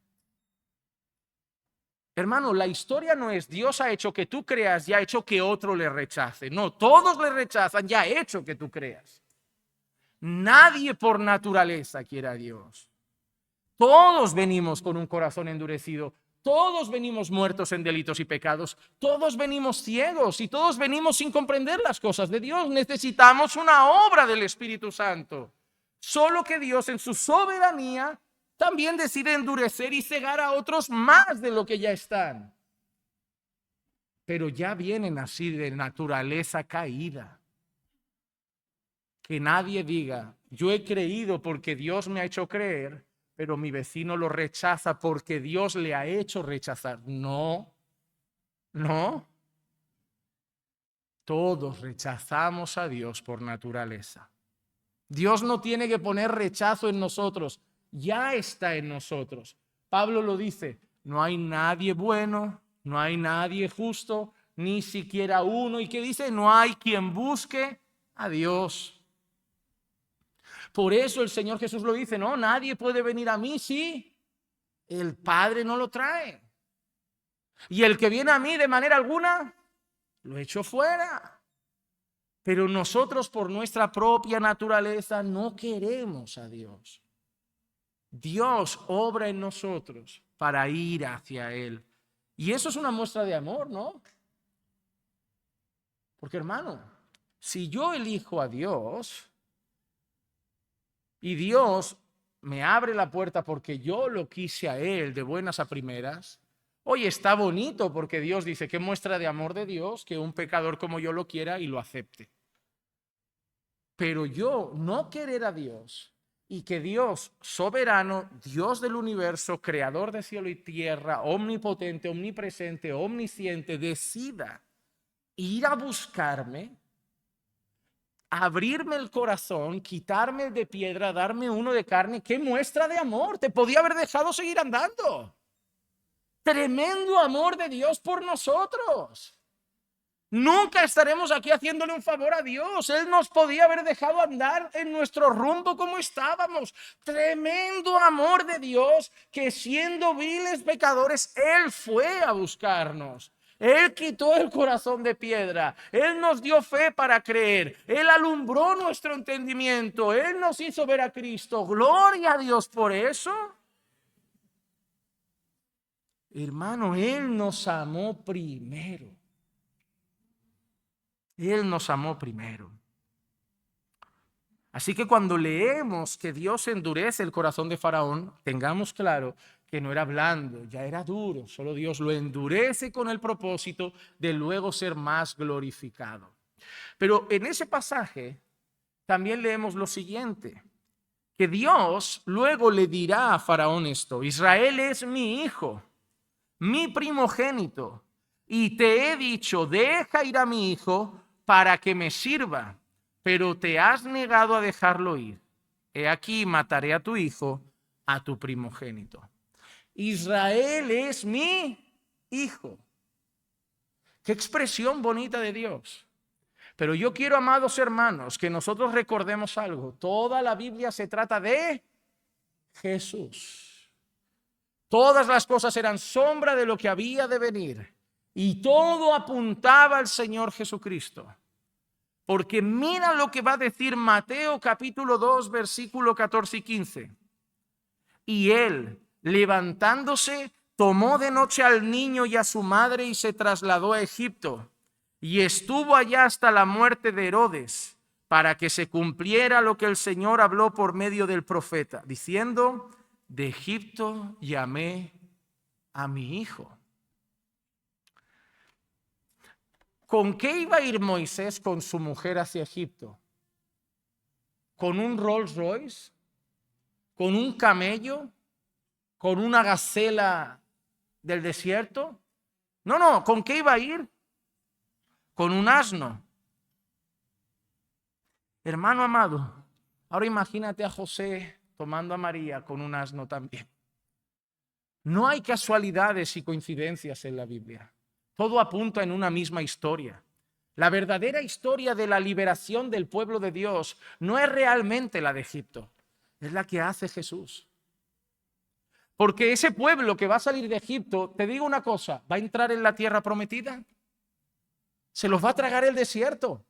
Hermano, la historia no es Dios ha hecho que tú creas y ha hecho que otro le rechace. No, todos le rechazan, ya ha hecho que tú creas. Nadie por naturaleza quiere a Dios. Todos venimos con un corazón endurecido. Todos venimos muertos en delitos y pecados. Todos venimos ciegos y todos venimos sin comprender las cosas de Dios. Necesitamos una obra del Espíritu Santo. Solo que Dios en su soberanía también decide endurecer y cegar a otros más de lo que ya están. Pero ya vienen así de naturaleza caída. Que nadie diga, yo he creído porque Dios me ha hecho creer, pero mi vecino lo rechaza porque Dios le ha hecho rechazar. No, no. Todos rechazamos a Dios por naturaleza. Dios no tiene que poner rechazo en nosotros, ya está en nosotros. Pablo lo dice, no hay nadie bueno, no hay nadie justo, ni siquiera uno. ¿Y qué dice? No hay quien busque a Dios. Por eso el Señor Jesús lo dice, no, nadie puede venir a mí si el Padre no lo trae. Y el que viene a mí de manera alguna, lo echo fuera. Pero nosotros por nuestra propia naturaleza no queremos a Dios. Dios obra en nosotros para ir hacia Él. Y eso es una muestra de amor, ¿no? Porque hermano, si yo elijo a Dios y Dios me abre la puerta porque yo lo quise a Él de buenas a primeras, oye, está bonito porque Dios dice, qué muestra de amor de Dios que un pecador como yo lo quiera y lo acepte. Pero yo no querer a Dios y que Dios soberano, Dios del universo, creador de cielo y tierra, omnipotente, omnipresente, omnisciente, decida ir a buscarme, abrirme el corazón, quitarme el de piedra, darme uno de carne, qué muestra de amor. Te podía haber dejado seguir andando. Tremendo amor de Dios por nosotros. Nunca estaremos aquí haciéndole un favor a Dios. Él nos podía haber dejado andar en nuestro rumbo como estábamos. Tremendo amor de Dios que siendo viles pecadores, Él fue a buscarnos. Él quitó el corazón de piedra. Él nos dio fe para creer. Él alumbró nuestro entendimiento. Él nos hizo ver a Cristo. Gloria a Dios por eso. Hermano, Él nos amó primero. Él nos amó primero. Así que cuando leemos que Dios endurece el corazón de Faraón, tengamos claro que no era blando, ya era duro. Solo Dios lo endurece con el propósito de luego ser más glorificado. Pero en ese pasaje también leemos lo siguiente, que Dios luego le dirá a Faraón esto: Israel es mi hijo, mi primogénito, y te he dicho, deja ir a mi hijo para que me sirva, pero te has negado a dejarlo ir. He aquí, mataré a tu hijo, a tu primogénito. Israel es mi hijo. Qué expresión bonita de Dios. Pero yo quiero, amados hermanos, que nosotros recordemos algo. Toda la Biblia se trata de Jesús. Todas las cosas eran sombra de lo que había de venir. Y todo apuntaba al Señor Jesucristo. Porque mira lo que va a decir Mateo capítulo 2, versículo 14 y 15. Y él, levantándose, tomó de noche al niño y a su madre y se trasladó a Egipto. Y estuvo allá hasta la muerte de Herodes, para que se cumpliera lo que el Señor habló por medio del profeta, diciendo: de Egipto llamé a mi hijo. ¿Con qué iba a ir Moisés con su mujer hacia Egipto? ¿Con un Rolls Royce? ¿Con un camello? ¿Con una gacela del desierto? No, ¿con qué iba a ir? Con un asno. Hermano amado, ahora imagínate a José tomando a María con un asno también. No hay casualidades y coincidencias en la Biblia. Todo apunta en una misma historia. La verdadera historia de la liberación del pueblo de Dios no es realmente la de Egipto, es la que hace Jesús. Porque ese pueblo que va a salir de Egipto, te digo una cosa, ¿va a entrar en la tierra prometida? Se los va a tragar el desierto.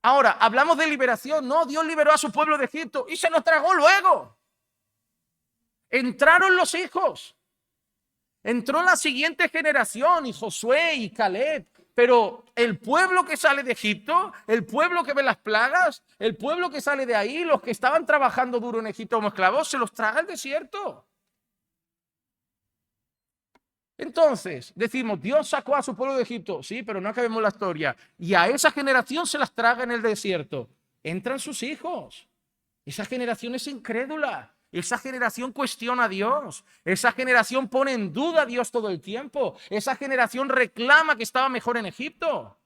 Ahora, hablamos de liberación. No, Dios liberó a su pueblo de Egipto y se los tragó luego. Entraron los hijos. Entró la siguiente generación y Josué y Caleb. Pero el pueblo que sale de Egipto, el pueblo que ve las plagas, el pueblo que sale de ahí, los que estaban trabajando duro en Egipto como esclavos, se los traga el desierto. Entonces, decimos, Dios sacó a su pueblo de Egipto. Sí, pero no acabemos la historia. Y a esa generación se las traga en el desierto. Entran sus hijos. Esa generación es incrédula. Esa generación cuestiona a Dios. Esa generación pone en duda a Dios todo el tiempo. Esa generación reclama que estaba mejor en Egipto.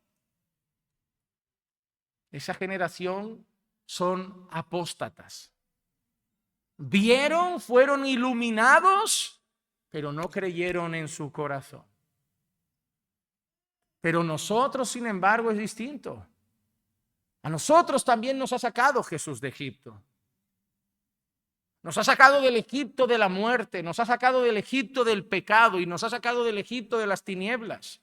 Esa generación son apóstatas. Vieron, fueron iluminados, pero no creyeron en su corazón. Pero nosotros, sin embargo, es distinto. A nosotros también nos ha sacado Jesús de Egipto. Nos ha sacado del Egipto de la muerte, nos ha sacado del Egipto del pecado y nos ha sacado del Egipto de las tinieblas.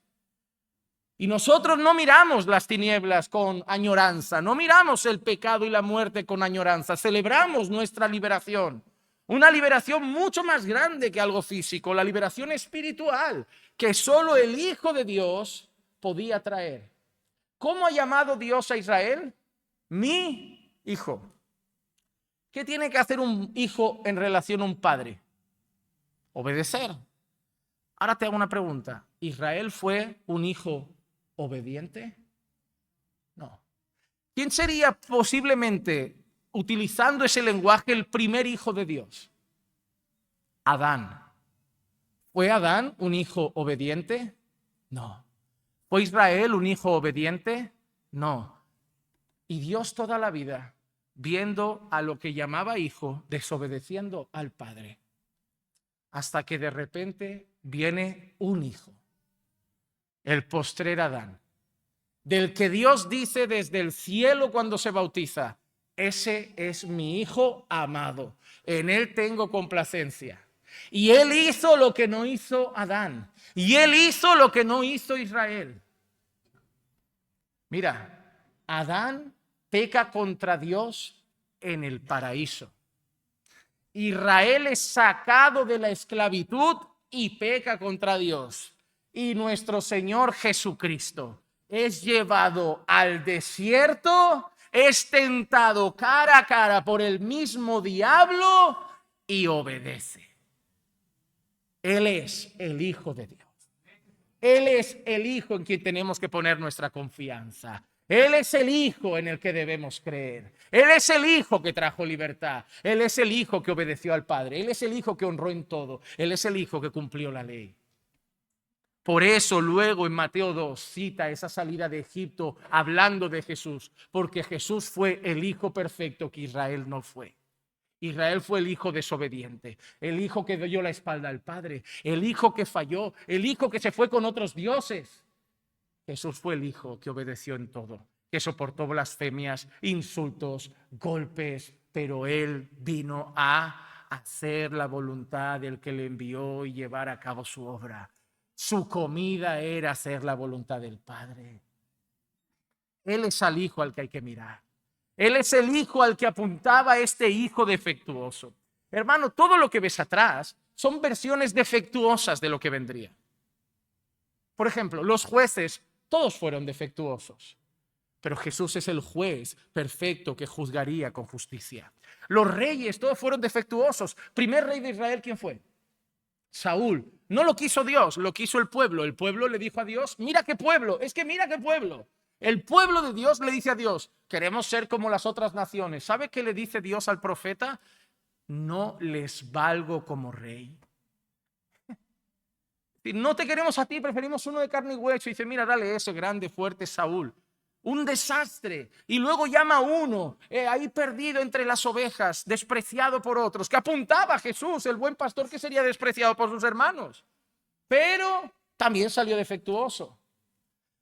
Y nosotros no miramos las tinieblas con añoranza, no miramos el pecado y la muerte con añoranza, celebramos nuestra liberación. Una liberación mucho más grande que algo físico, la liberación espiritual, que solo el Hijo de Dios podía traer. ¿Cómo ha llamado Dios a Israel? Mi hijo. ¿Qué tiene que hacer un hijo en relación a un padre? Obedecer. Ahora te hago una pregunta. ¿Israel fue un hijo obediente? No. ¿Quién sería posiblemente, utilizando ese lenguaje, el primer hijo de Dios? Adán. ¿Fue Adán un hijo obediente? No. ¿Fue Israel un hijo obediente? No. Y Dios toda la vida, viendo a lo que llamaba hijo, desobedeciendo al Padre, hasta que de repente viene un hijo, el postrer Adán, del que Dios dice desde el cielo cuando se bautiza: ese es mi hijo amado, en él tengo complacencia. Y él hizo lo que no hizo Adán, y él hizo lo que no hizo Israel. Mira, Adán peca contra Dios en el paraíso. Israel es sacado de la esclavitud y peca contra Dios. Y nuestro Señor Jesucristo es llevado al desierto, es tentado cara a cara por el mismo diablo y obedece. Él es el Hijo de Dios. Él es el Hijo en quien tenemos que poner nuestra confianza. Él es el Hijo en el que debemos creer. Él es el Hijo que trajo libertad. Él es el Hijo que obedeció al Padre. Él es el Hijo que honró en todo. Él es el Hijo que cumplió la ley. Por eso luego en Mateo 2 cita esa salida de Egipto hablando de Jesús, porque Jesús fue el Hijo perfecto que Israel no fue. Israel fue el hijo desobediente, el hijo que dio la espalda al Padre, el hijo que falló, el hijo que se fue con otros dioses. Jesús fue el hijo que obedeció en todo, que soportó blasfemias, insultos, golpes, pero él vino a hacer la voluntad del que le envió y llevar a cabo su obra. Su comida era hacer la voluntad del Padre. Él es al hijo al que hay que mirar. Él es el hijo al que apuntaba este hijo defectuoso. Hermano, todo lo que ves atrás son versiones defectuosas de lo que vendría. Por ejemplo, los jueces, todos fueron defectuosos, pero Jesús es el juez perfecto que juzgaría con justicia. Los reyes, todos fueron defectuosos. Primer rey de Israel, ¿quién fue? Saúl. No lo quiso Dios, lo quiso el pueblo. El pueblo le dijo a Dios, mira qué pueblo, es que mira qué pueblo. El pueblo de Dios le dice a Dios, queremos ser como las otras naciones. ¿Sabe qué le dice Dios al profeta? No les valgo como rey. No te queremos a ti, preferimos uno de carne y hueso. Y dice, mira, dale ese grande, fuerte Saúl. Un desastre. Y luego llama a uno, ahí perdido entre las ovejas, despreciado por otros, que apuntaba a Jesús, el buen pastor que sería despreciado por sus hermanos. Pero también salió defectuoso.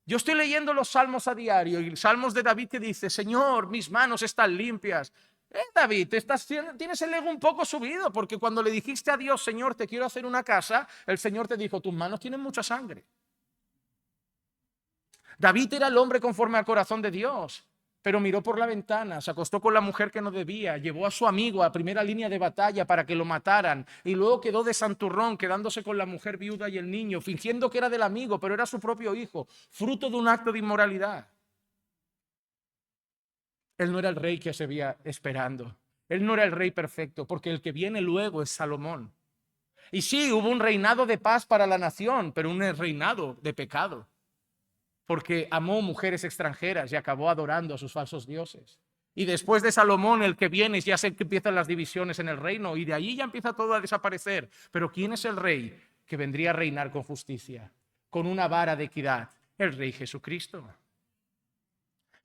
Yo estoy leyendo los salmos a diario y salmos de David que dice, Señor, mis manos están limpias. David, tienes el ego un poco subido, porque cuando le dijiste a Dios, Señor, te quiero hacer una casa, el Señor te dijo, tus manos tienen mucha sangre. David era el hombre conforme al corazón de Dios, pero miró por la ventana, se acostó con la mujer que no debía, llevó a su amigo a primera línea de batalla para que lo mataran y luego quedó de santurrón, quedándose con la mujer viuda y el niño, fingiendo que era del amigo, pero era su propio hijo, fruto de un acto de inmoralidad. Él no era el rey que se veía esperando. Él no era el rey perfecto, porque el que viene luego es Salomón. Y sí, hubo un reinado de paz para la nación, pero un reinado de pecado, porque amó mujeres extranjeras y acabó adorando a sus falsos dioses. Y después de Salomón, el que viene, ya sé que empiezan las divisiones en el reino, y de ahí ya empieza todo a desaparecer. Pero ¿quién es el rey que vendría a reinar con justicia, con una vara de equidad? El rey Jesucristo.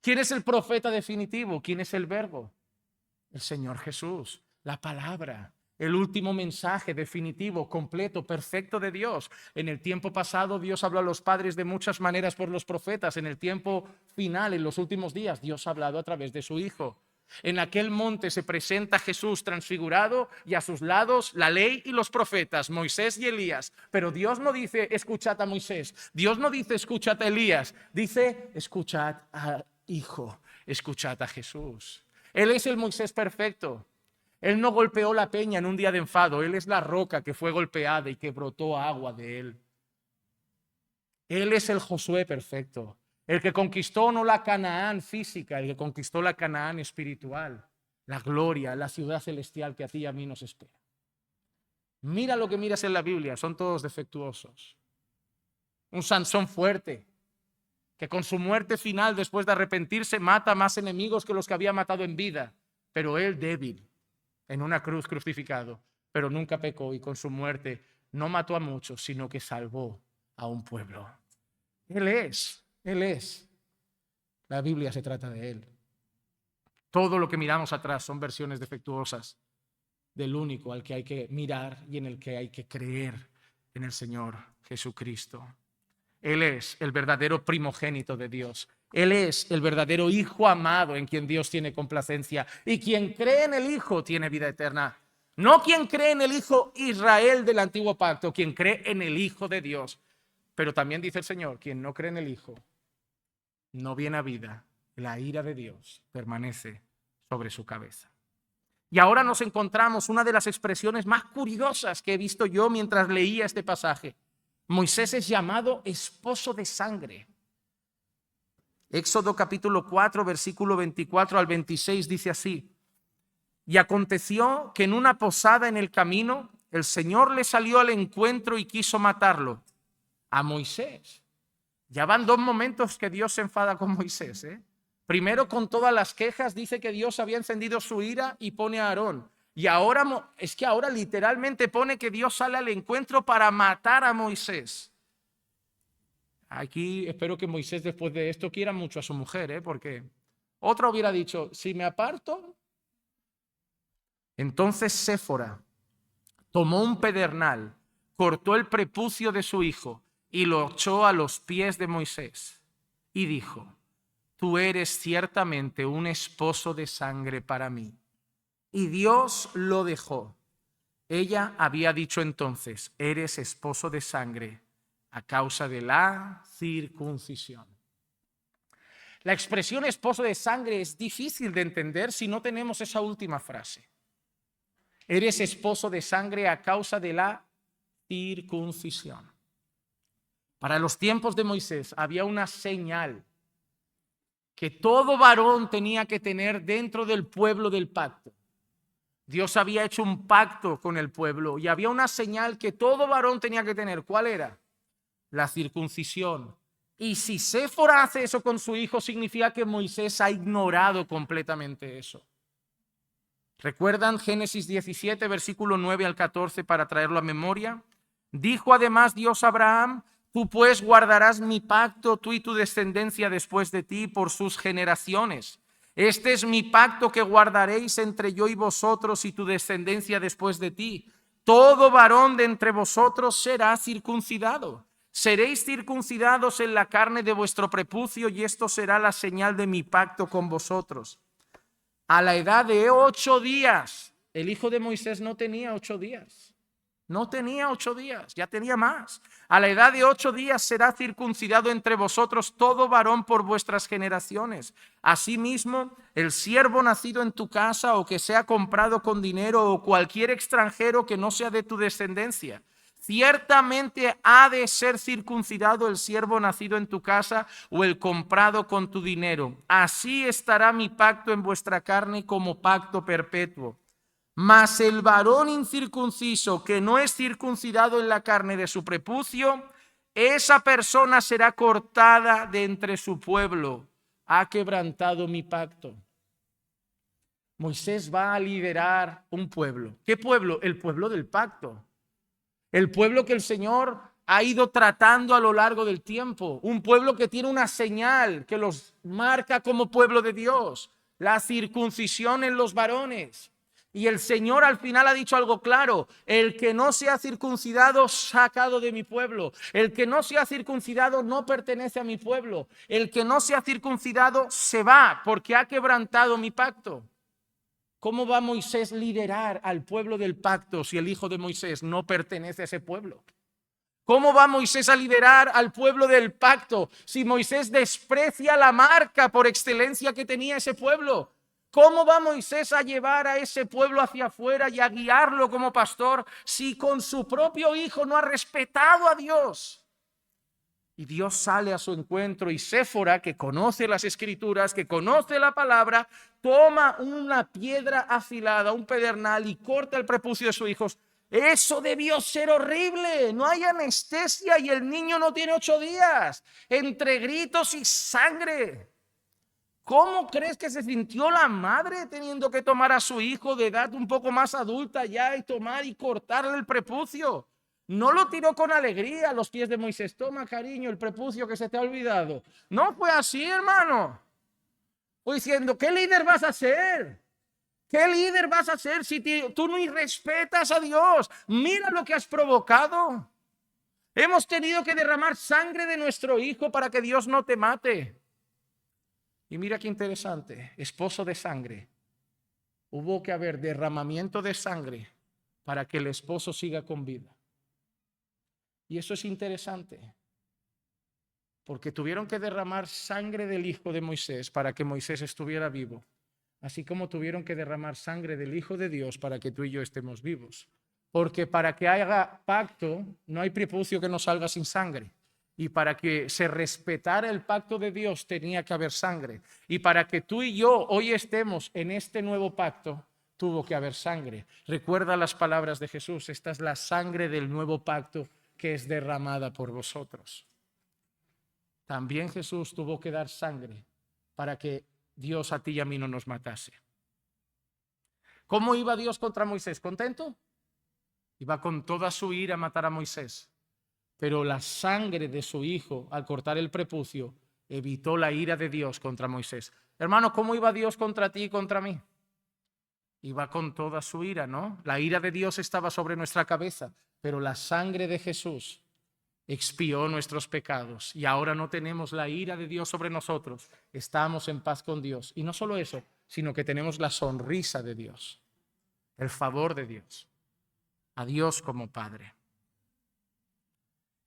¿Quién es el profeta definitivo? ¿Quién es el verbo? El Señor Jesús, la palabra, el último mensaje definitivo, completo, perfecto de Dios. En el tiempo pasado Dios habló a los padres de muchas maneras por los profetas. En el tiempo final, en los últimos días, Dios ha hablado a través de su Hijo. En aquel monte se presenta Jesús transfigurado y a sus lados la ley y los profetas, Moisés y Elías. Pero Dios no dice escuchad a Moisés, Dios no dice escuchad a Elías, dice escuchad a Hijo, escuchad a Jesús. Él es el Moisés perfecto. Él no golpeó la peña en un día de enfado. Él es la roca que fue golpeada y que brotó agua de él. Él es el Josué perfecto. El que conquistó no la Canaán física, el que conquistó la Canaán espiritual. La gloria, la ciudad celestial que a ti y a mí nos espera. Mira lo que miras en la Biblia, son todos defectuosos. Un Sansón fuerte, que con su muerte final, después de arrepentirse, mata más enemigos que los que había matado en vida. Pero él débil, en una cruz crucificado, pero nunca pecó y con su muerte no mató a muchos, sino que salvó a un pueblo. Él es. La Biblia se trata de él. Todo lo que miramos atrás son versiones defectuosas del único al que hay que mirar y en el que hay que creer, en el Señor Jesucristo. Él es el verdadero primogénito de Dios. Él es el verdadero Hijo amado en quien Dios tiene complacencia. Y quien cree en el Hijo tiene vida eterna. No quien cree en el Hijo Israel del antiguo pacto, quien cree en el Hijo de Dios. Pero también dice el Señor, quien no cree en el Hijo no viene a vida. La ira de Dios permanece sobre su cabeza. Y ahora nos encontramos una de las expresiones más curiosas que he visto yo mientras leía este pasaje. Moisés es llamado esposo de sangre. Éxodo capítulo 4, versículo 24 al 26 dice así: y aconteció que en una posada en el camino, el Señor le salió al encuentro y quiso matarlo. A Moisés. Ya van dos momentos que Dios se enfada con Moisés, Primero, con todas las quejas, dice que Dios había encendido su ira y pone a Aarón. Y ahora, es que ahora literalmente pone que Dios sale al encuentro para matar a Moisés. Aquí espero que Moisés después de esto quiera mucho a su mujer, porque otro hubiera dicho, si me aparto. Entonces Séfora tomó un pedernal, cortó el prepucio de su hijo y lo echó a los pies de Moisés y dijo: tú eres ciertamente un esposo de sangre para mí. Y Dios lo dejó. Ella había dicho entonces: eres esposo de sangre a causa de la circuncisión. La expresión esposo de sangre es difícil de entender si no tenemos esa última frase. Eres esposo de sangre a causa de la circuncisión. Para los tiempos de Moisés había una señal que todo varón tenía que tener dentro del pueblo del pacto. Dios había hecho un pacto con el pueblo y había una señal que todo varón tenía que tener. ¿Cuál era? La circuncisión. Y si Séfora hace eso con su hijo, significa que Moisés ha ignorado completamente eso. ¿Recuerdan Génesis 17, versículo 9 al 14 para traerlo a memoria? Dijo además Dios a Abraham: tú pues guardarás mi pacto, tú y tu descendencia después de ti por sus generaciones. Este es mi pacto que guardaréis entre yo y vosotros y tu descendencia después de ti. Todo varón de entre vosotros será circuncidado. Seréis circuncidados en la carne de vuestro prepucio, y esto será la señal de mi pacto con vosotros. A la edad de 8 días, el hijo de Moisés no tenía 8 días. No tenía 8 días, ya tenía más. A la edad de 8 días será circuncidado entre vosotros todo varón por vuestras generaciones. Asimismo, el siervo nacido en tu casa o que sea comprado con dinero o cualquier extranjero que no sea de tu descendencia, ciertamente ha de ser circuncidado el siervo nacido en tu casa o el comprado con tu dinero. Así estará mi pacto en vuestra carne como pacto perpetuo. Mas el varón incircunciso que no es circuncidado en la carne de su prepucio, esa persona será cortada de entre su pueblo. Ha quebrantado mi pacto. Moisés va a liderar un pueblo. ¿Qué pueblo? El pueblo del pacto. El pueblo que el Señor ha ido tratando a lo largo del tiempo. Un pueblo que tiene una señal que los marca como pueblo de Dios. La circuncisión en los varones. Y el Señor al final ha dicho algo claro: el que no sea circuncidado, sacado de mi pueblo. El que no sea circuncidado no pertenece a mi pueblo. El que no sea circuncidado se va porque ha quebrantado mi pacto. ¿Cómo va Moisés a liderar al pueblo del pacto si el hijo de Moisés no pertenece a ese pueblo? ¿Cómo va Moisés a liderar al pueblo del pacto si Moisés desprecia la marca por excelencia que tenía ese pueblo? ¿Cómo va Moisés a llevar a ese pueblo hacia afuera y a guiarlo como pastor si con su propio hijo no ha respetado a Dios? Y Dios sale a su encuentro y Séfora, que conoce las escrituras, que conoce la palabra, toma una piedra afilada, un pedernal, y corta el prepucio de su hijo. Eso debió ser horrible. No hay anestesia y el niño no tiene 8 días. Entre gritos y sangre. ¿Cómo crees que se sintió la madre teniendo que tomar a su hijo de edad un poco más adulta ya y tomar y cortarle el prepucio? No lo tiró con alegría a los pies de Moisés. Toma, cariño, el prepucio que se te ha olvidado. No fue así, hermano. Fue diciendo: ¿qué líder vas a ser? ¿Qué líder vas a ser si tú no respetas a Dios? Mira lo que has provocado. Hemos tenido que derramar sangre de nuestro hijo para que Dios no te mate. Y mira qué interesante, esposo de sangre. Hubo que haber derramamiento de sangre para que el esposo siga con vida. Y eso es interesante, porque tuvieron que derramar sangre del hijo de Moisés para que Moisés estuviera vivo, así como tuvieron que derramar sangre del Hijo de Dios para que tú y yo estemos vivos. Porque para que haya pacto, no hay prepucio que no salga sin sangre. Y para que se respetara el pacto de Dios tenía que haber sangre. Y para que tú y yo hoy estemos en este nuevo pacto, tuvo que haber sangre. Recuerda las palabras de Jesús: esta es la sangre del nuevo pacto que es derramada por vosotros. También Jesús tuvo que dar sangre para que Dios a ti y a mí no nos matase. ¿Cómo iba Dios contra Moisés? ¿Contento? Iba con toda su ira a matar a Moisés. Pero la sangre de su hijo, al cortar el prepucio, evitó la ira de Dios contra Moisés. Hermano, ¿cómo iba Dios contra ti y contra mí? Iba con toda su ira, ¿no? La ira de Dios estaba sobre nuestra cabeza, pero la sangre de Jesús expió nuestros pecados y ahora no tenemos la ira de Dios sobre nosotros. Estamos en paz con Dios. Y no solo eso, sino que tenemos la sonrisa de Dios, el favor de Dios, a Dios como Padre.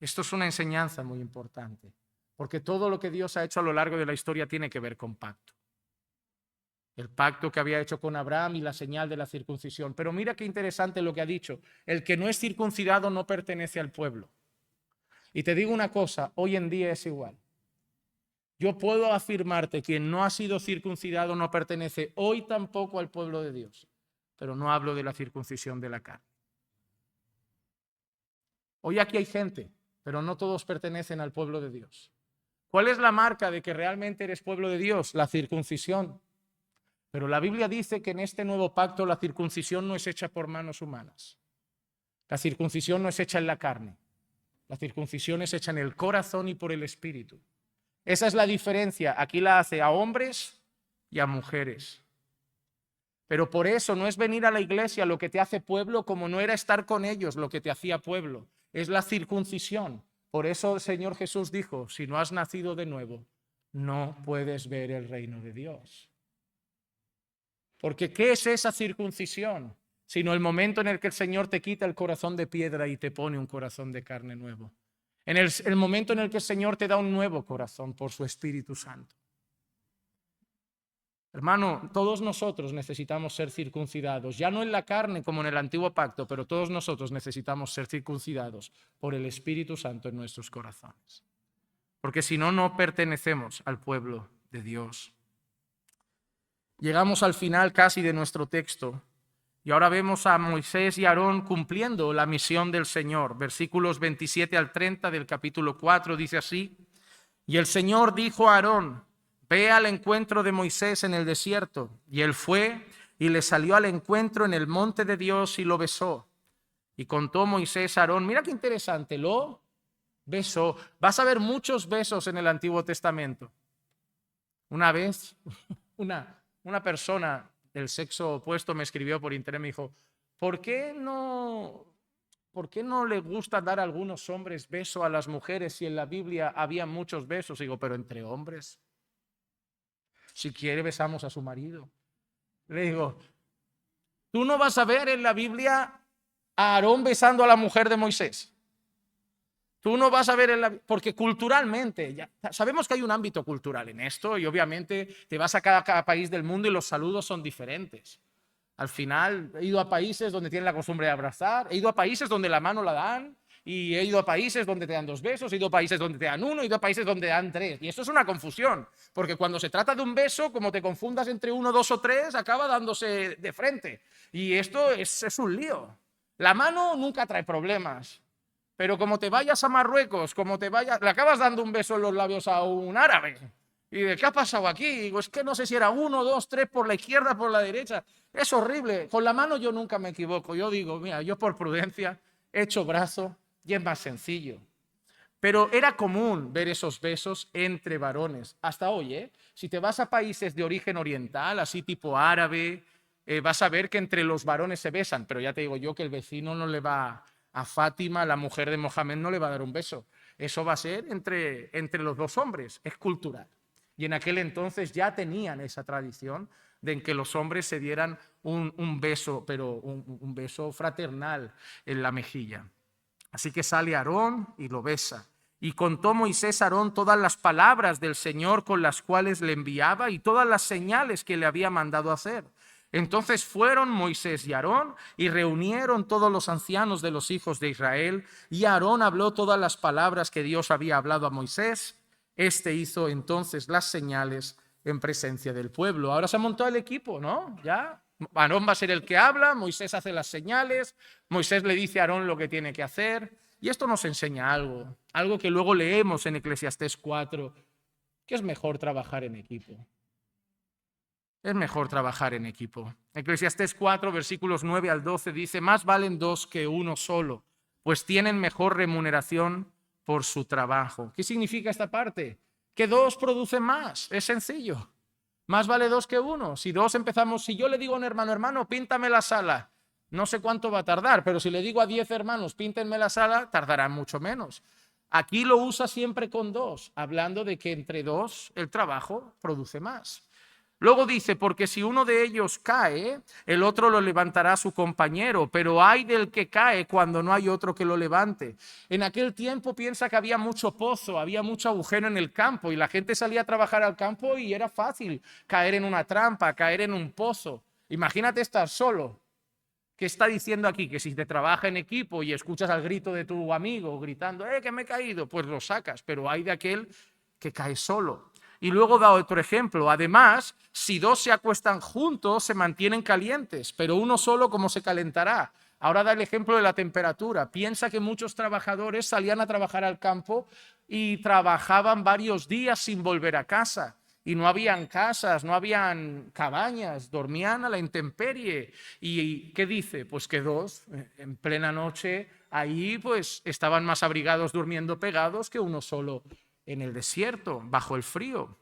Esto es una enseñanza muy importante, porque todo lo que Dios ha hecho a lo largo de la historia tiene que ver con pacto. El pacto que había hecho con Abraham y la señal de la circuncisión. Pero mira qué interesante lo que ha dicho: el que no es circuncidado no pertenece al pueblo. Y te digo una cosa, hoy en día es igual. Yo puedo afirmarte que quien no ha sido circuncidado no pertenece hoy tampoco al pueblo de Dios. pero no hablo de la circuncisión de la carne. Hoy aquí hay gente, pero no todos pertenecen al pueblo de Dios. ¿Cuál es la marca de que realmente eres pueblo de Dios? La circuncisión. Pero la Biblia dice que en este nuevo pacto la circuncisión no es hecha por manos humanas. La circuncisión no es hecha en la carne. La circuncisión es hecha en el corazón y por el Espíritu. Esa es la diferencia. Aquí la hace a hombres y a mujeres. Pero por eso no es venir a la iglesia lo que te hace pueblo, como no era estar con ellos lo que te hacía pueblo. Es la circuncisión. Por eso el Señor Jesús dijo, si no has nacido de nuevo, no puedes ver el reino de Dios. Porque ¿qué es esa circuncisión? Sino el momento en el que el Señor te quita el corazón de piedra y te pone un corazón de carne nuevo. En el momento en el que el Señor te da un nuevo corazón por su Espíritu Santo. Hermano, todos nosotros necesitamos ser circuncidados, ya no en la carne como en el antiguo pacto, pero todos nosotros necesitamos ser circuncidados por el Espíritu Santo en nuestros corazones. Porque si no, no pertenecemos al pueblo de Dios. Llegamos al final casi de nuestro texto y ahora vemos a Moisés y Aarón cumpliendo la misión del Señor. Versículos 27 al 30 del capítulo 4 dice así: y el Señor dijo a Aarón, ve al encuentro de Moisés en el desierto. Y él fue y le salió al encuentro en el monte de Dios y lo besó. Y contó Moisés a Aarón, mira qué interesante, lo besó. Vas a ver muchos besos en el Antiguo Testamento. Una vez, una persona del sexo opuesto me escribió por internet, me dijo, ¿por qué no le gusta dar a algunos hombres beso a las mujeres si en la Biblia había muchos besos? Y digo, pero entre hombres. Si quiere besamos a su marido. Le digo, tú no vas a ver en la Biblia a Aarón besando a la mujer de Moisés. Tú no vas a ver porque culturalmente, ya sabemos que hay un ámbito cultural en esto y obviamente te vas a cada país del mundo y los saludos son diferentes. Al final he ido a países donde tienen la costumbre de abrazar, he ido a países donde la mano la dan y he ido a países donde te dan 2 besos, he ido a países donde te dan 1, he ido a países donde dan 3. Y esto es una confusión, porque cuando se trata de un beso, como te confundas entre 1, 2 o 3, acaba dándose de frente. Y esto es un lío. La mano nunca trae problemas. Pero como te vayas a Marruecos, le acabas dando un beso en los labios a un árabe. ¿Y de qué ha pasado aquí? Digo, es que no sé si era 1, 2, 3 por la izquierda, por la derecha. Es horrible. Con la mano yo nunca me equivoco. Yo digo, mira, yo por prudencia echo brazo y es más sencillo. Pero era común ver esos besos entre varones. Hasta hoy, ¿eh? Si te vas a países de origen oriental, así tipo árabe, vas a ver que entre los varones se besan. Pero ya te digo yo que el vecino no le va a Fátima, la mujer de Mohamed, no le va a dar un beso. Eso va a ser entre los 2 hombres, es cultural. Y en aquel entonces ya tenían esa tradición de en que los hombres se dieran un beso, pero un beso fraternal en la mejilla. Así que sale Aarón y lo besa. Y contó Moisés a Aarón todas las palabras del Señor con las cuales le enviaba y todas las señales que le había mandado hacer. Entonces fueron Moisés y Aarón y reunieron todos los ancianos de los hijos de Israel, y Aarón habló todas las palabras que Dios había hablado a Moisés. Este hizo entonces las señales en presencia del pueblo. Ahora se ha montado el equipo, ¿no? Ya Aarón va a ser el que habla, Moisés hace las señales, Moisés le dice a Aarón lo que tiene que hacer, y esto nos enseña algo que luego leemos en Eclesiastés 4, que es mejor trabajar en equipo. Es mejor trabajar en equipo. Eclesiastés 4, versículos 9 al 12 dice, más valen 2 que 1 solo, pues tienen mejor remuneración por su trabajo. ¿Qué significa esta parte? Que 2 producen más, es sencillo. Más vale 2 que 1. Si yo le digo a un hermano, píntame la sala, no sé cuánto va a tardar, pero si le digo a 10 hermanos, píntenme la sala, tardará mucho menos. Aquí lo usa siempre con 2, hablando de que entre 2 el trabajo produce más. Luego dice, porque si uno de ellos cae, el otro lo levantará a su compañero, pero ay del que cae cuando no hay otro que lo levante. En aquel tiempo piensa que había mucho pozo, había mucho agujero en el campo y la gente salía a trabajar al campo y era fácil caer en una trampa, caer en un pozo. Imagínate estar solo. ¿Qué está diciendo aquí? Que si te trabaja en equipo y escuchas al grito de tu amigo gritando, que me he caído, pues lo sacas, pero hay de aquel que cae solo. Y luego da otro ejemplo. Además, si dos se acuestan juntos, se mantienen calientes, pero uno solo, ¿cómo se calentará? Ahora da el ejemplo de la temperatura. Piensa que muchos trabajadores salían a trabajar al campo y trabajaban varios días sin volver a casa. Y no habían casas, no habían cabañas, dormían a la intemperie. ¿Y qué dice? Pues que dos, en plena noche, ahí pues estaban más abrigados durmiendo pegados que uno solo en el desierto, bajo el frío.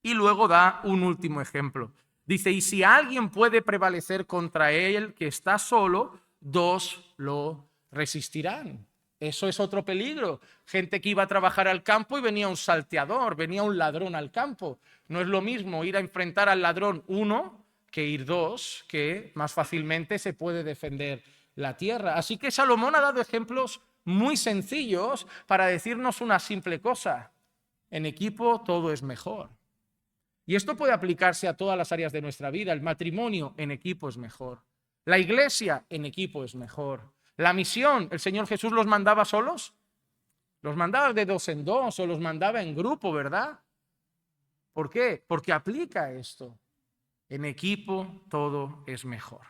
Y luego da un último ejemplo. Dice, y si alguien puede prevalecer contra él que está solo, dos lo resistirán. Eso es otro peligro. Gente que iba a trabajar al campo y venía un salteador, venía un ladrón al campo. No es lo mismo ir a enfrentar al ladrón uno que ir dos, que más fácilmente se puede defender la tierra. Así que Salomón ha dado ejemplos muy sencillos para decirnos una simple cosa. En equipo todo es mejor. Y esto puede aplicarse a todas las áreas de nuestra vida. El matrimonio en equipo es mejor. La iglesia en equipo es mejor. La misión, ¿el Señor Jesús los mandaba solos? Los mandaba de dos en dos o los mandaba en grupo, ¿verdad? ¿Por qué? Porque aplica esto. En equipo todo es mejor.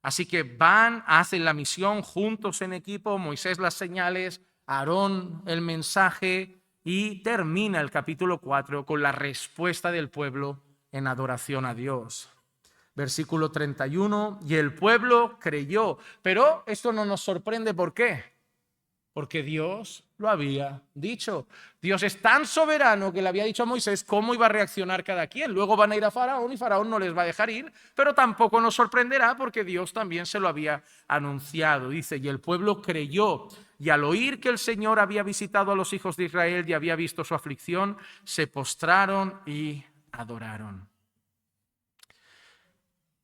Así que van, hacen la misión juntos en equipo, Moisés las señales, Aarón el mensaje y termina el capítulo 4 con la respuesta del pueblo en adoración a Dios. Versículo 31, y el pueblo creyó. Pero esto no nos sorprende, ¿por qué? Porque Dios lo había dicho. Dios es tan soberano que le había dicho a Moisés cómo iba a reaccionar cada quien. Luego van a ir a Faraón y Faraón no les va a dejar ir, pero tampoco nos sorprenderá porque Dios también se lo había anunciado. Dice, y el pueblo creyó, y al oír que el Señor había visitado a los hijos de Israel y había visto su aflicción, se postraron y adoraron.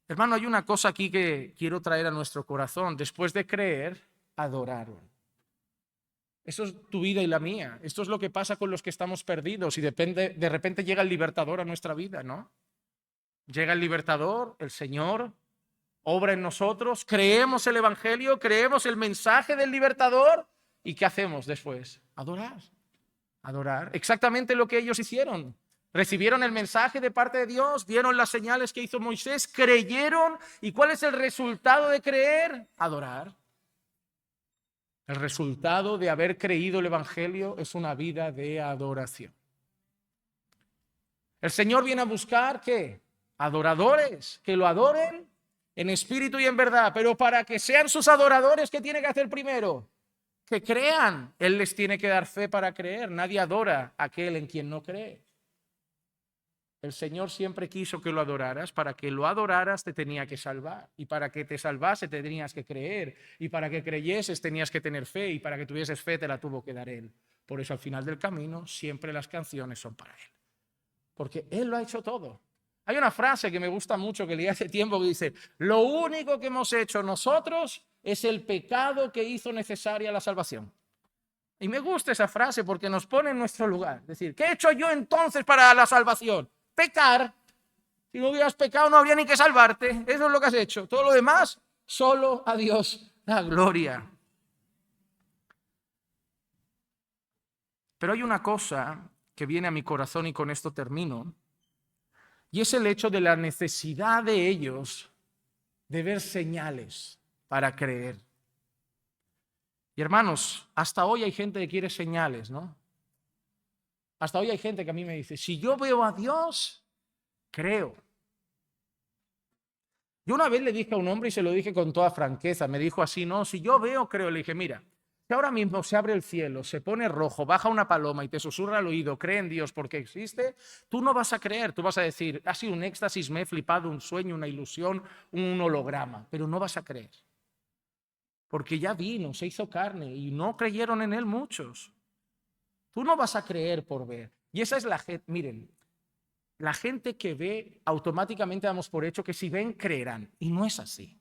Hermano, hay una cosa aquí que quiero traer a nuestro corazón. Después de creer, adoraron. Eso es tu vida y la mía. Esto es lo que pasa con los que estamos perdidos y de repente llega el libertador a nuestra vida, ¿no? Llega el libertador, el Señor, obra en nosotros, creemos el evangelio, creemos el mensaje del libertador y ¿qué hacemos después? Adorar. Adorar. Exactamente lo que ellos hicieron. Recibieron el mensaje de parte de Dios, vieron las señales que hizo Moisés, creyeron. ¿Y cuál es el resultado de creer? Adorar. El resultado de haber creído el evangelio es una vida de adoración. El Señor viene a buscar, ¿qué? Adoradores, que lo adoren en espíritu y en verdad. Pero para que sean sus adoradores, ¿qué tiene que hacer primero? Que crean. Él les tiene que dar fe para creer. Nadie adora a aquel en quien no cree. El Señor siempre quiso que lo adoraras. Para que lo adoraras te tenía que salvar. Y para que te salvase te tenías que creer. Y para que creyeses tenías que tener fe. Y para que tuvieses fe te la tuvo que dar Él. Por eso al final del camino siempre las canciones son para Él. Porque Él lo ha hecho todo. Hay una frase que me gusta mucho que leí hace tiempo que dice: lo único que hemos hecho nosotros es el pecado que hizo necesaria la salvación. Y me gusta esa frase porque nos pone en nuestro lugar. Es decir, ¿qué he hecho yo entonces para la salvación? Pecar. Si no hubieras pecado no habría ni que salvarte. Eso es lo que has hecho. Todo lo demás, solo a Dios la gloria. Pero hay una cosa que viene a mi corazón y con esto termino. Y es el hecho de la necesidad de ellos de ver señales para creer. Y hermanos, hasta hoy hay gente que quiere señales, ¿no? Hasta hoy hay gente que a mí me dice, si yo veo a Dios, creo. Yo una vez le dije a un hombre y se lo dije con toda franqueza, me dijo así, no, si yo veo, creo. Le dije, mira, si ahora mismo se abre el cielo, se pone rojo, baja una paloma y te susurra al oído, cree en Dios porque existe, tú no vas a creer, tú vas a decir, ha sido un éxtasis, me he flipado, un sueño, una ilusión, un holograma, pero no vas a creer. Porque ya vino, se hizo carne y no creyeron en Él muchos. Tú no vas a creer por ver. Y esa es la gente, miren, la gente que ve, automáticamente damos por hecho que si ven, creerán. Y no es así.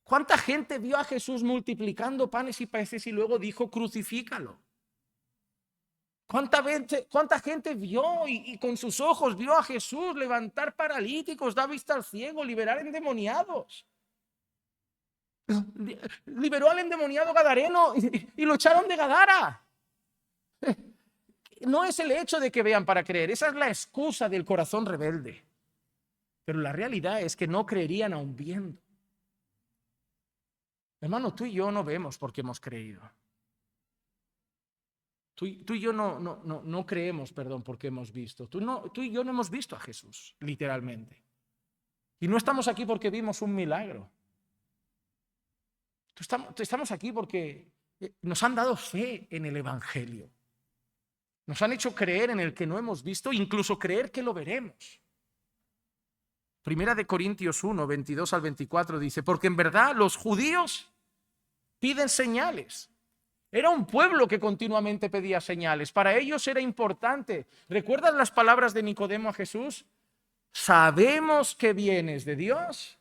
¿Cuánta gente vio a Jesús multiplicando panes y peces y luego dijo, crucifícalo? ¿Cuánta gente vio y con sus ojos vio a Jesús levantar paralíticos, dar vista al ciego, liberar endemoniados? Liberó al endemoniado gadareno y lo echaron de Gadara. no es el hecho de que vean para creer, esa es la excusa del corazón rebelde. Pero la realidad es que no creerían aún viendo. Hermano, tú y yo no vemos porque hemos creído. Tú y yo no creemos, perdón, porque hemos visto. Tú y yo no hemos visto a Jesús, literalmente. Y no estamos aquí porque vimos un milagro. Estamos aquí porque nos han dado fe en el Evangelio. Nos han hecho creer en el que no hemos visto, incluso creer que lo veremos. Primera de Corintios 1, 22 al 24 dice, porque en verdad los judíos piden señales. Era un pueblo que continuamente pedía señales. Para ellos era importante. ¿Recuerdas las palabras de Nicodemo a Jesús? Sabemos que vienes de Dios,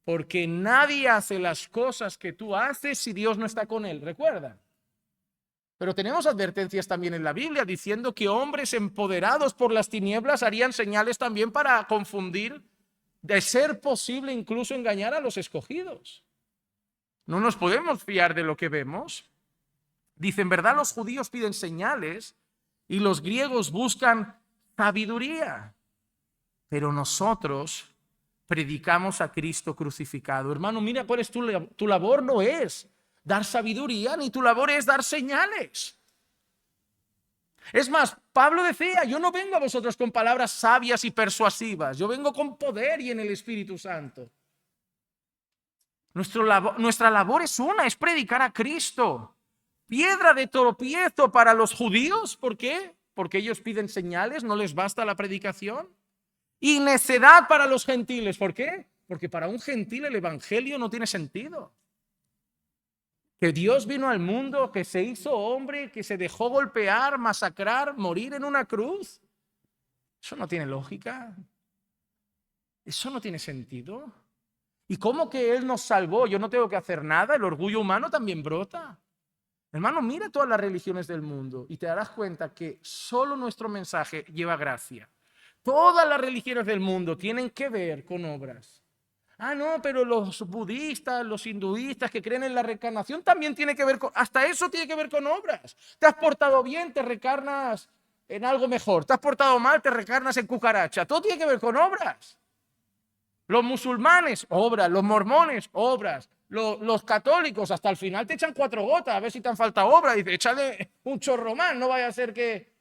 porque nadie hace las cosas que tú haces si Dios no está con él. ¿Recuerdan? Pero tenemos advertencias también en la Biblia diciendo que hombres empoderados por las tinieblas harían señales también para confundir, de ser posible incluso engañar a los escogidos. No nos podemos fiar de lo que vemos. Dice, en verdad los judíos piden señales y los griegos buscan sabiduría, pero nosotros predicamos a Cristo crucificado. Hermano, mira cuál es tu labor, no es dar sabiduría, ni tu labor es dar señales. Es más, Pablo decía, yo no vengo a vosotros con palabras sabias y persuasivas, yo vengo con poder y en el Espíritu Santo. Nuestra labor es una, es predicar a Cristo. Piedra de tropiezo para los judíos, ¿por qué? Porque ellos piden señales, no les basta la predicación. Y necedad para los gentiles, ¿por qué? Porque para un gentil el evangelio no tiene sentido. Que Dios vino al mundo, que se hizo hombre, que se dejó golpear, masacrar, morir en una cruz. Eso no tiene lógica. Eso no tiene sentido. ¿Y cómo que Él nos salvó? Yo no tengo que hacer nada. El orgullo humano también brota. Hermano, mira todas las religiones del mundo y te darás cuenta que solo nuestro mensaje lleva gracia. Todas las religiones del mundo tienen que ver con obras. Ah, no, pero los budistas, los hinduistas que creen en la reencarnación también tiene que ver con, hasta eso tiene que ver con obras. Te has portado bien, te reencarnas en algo mejor. Te has portado mal, te reencarnas en cucaracha. Todo tiene que ver con obras. Los musulmanes, obras. Los mormones, obras. Los católicos, hasta el final te echan 4 gotas, a ver si te han faltado obras. Y dice, échale un chorro más, no vaya a ser que...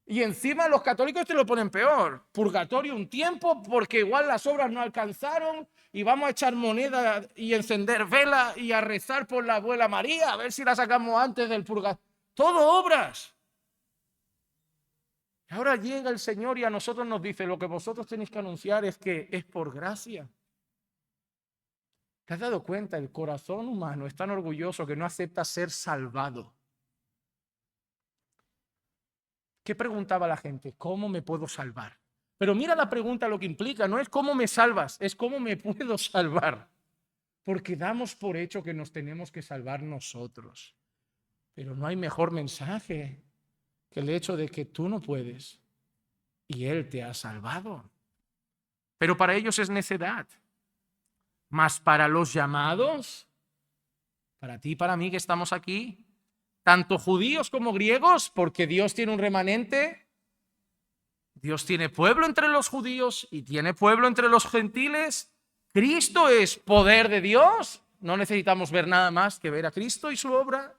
Y encima los católicos te lo ponen peor. Purgatorio un tiempo porque igual las obras no alcanzaron y vamos a echar moneda y encender vela y a rezar por la abuela María a ver si la sacamos antes del purgatorio. Todo obras. Y ahora llega el Señor y a nosotros nos dice, lo que vosotros tenéis que anunciar es que es por gracia. ¿Te has dado cuenta? El corazón humano es tan orgulloso que no acepta ser salvado. ¿Qué preguntaba la gente? ¿Cómo me puedo salvar? Pero mira la pregunta, lo que implica, no es cómo me salvas, es cómo me puedo salvar. Porque damos por hecho que nos tenemos que salvar nosotros. Pero no hay mejor mensaje que el hecho de que tú no puedes y Él te ha salvado. Pero para ellos es necedad. Mas para los llamados, para ti y para mí que estamos aquí, tanto judíos como griegos, porque Dios tiene un remanente, Dios tiene pueblo entre los judíos y tiene pueblo entre los gentiles. Cristo es poder de Dios, no necesitamos ver nada más que ver a Cristo y su obra.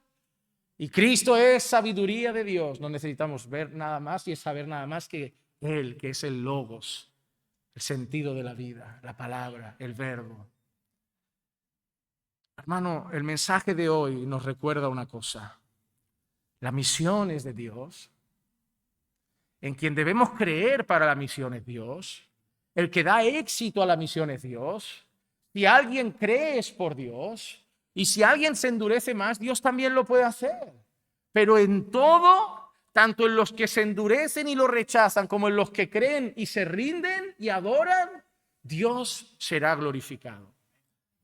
Y Cristo es sabiduría de Dios, no necesitamos ver nada más y saber nada más que Él, que es el logos, el sentido de la vida, la palabra, el verbo. Hermano, el mensaje de hoy nos recuerda una cosa. La misión es de Dios. En quien debemos creer para la misión es Dios. El que da éxito a la misión es Dios. Si alguien cree es por Dios. Y si alguien se endurece más, Dios también lo puede hacer. Pero en todo, tanto en los que se endurecen y lo rechazan, como en los que creen y se rinden y adoran, Dios será glorificado.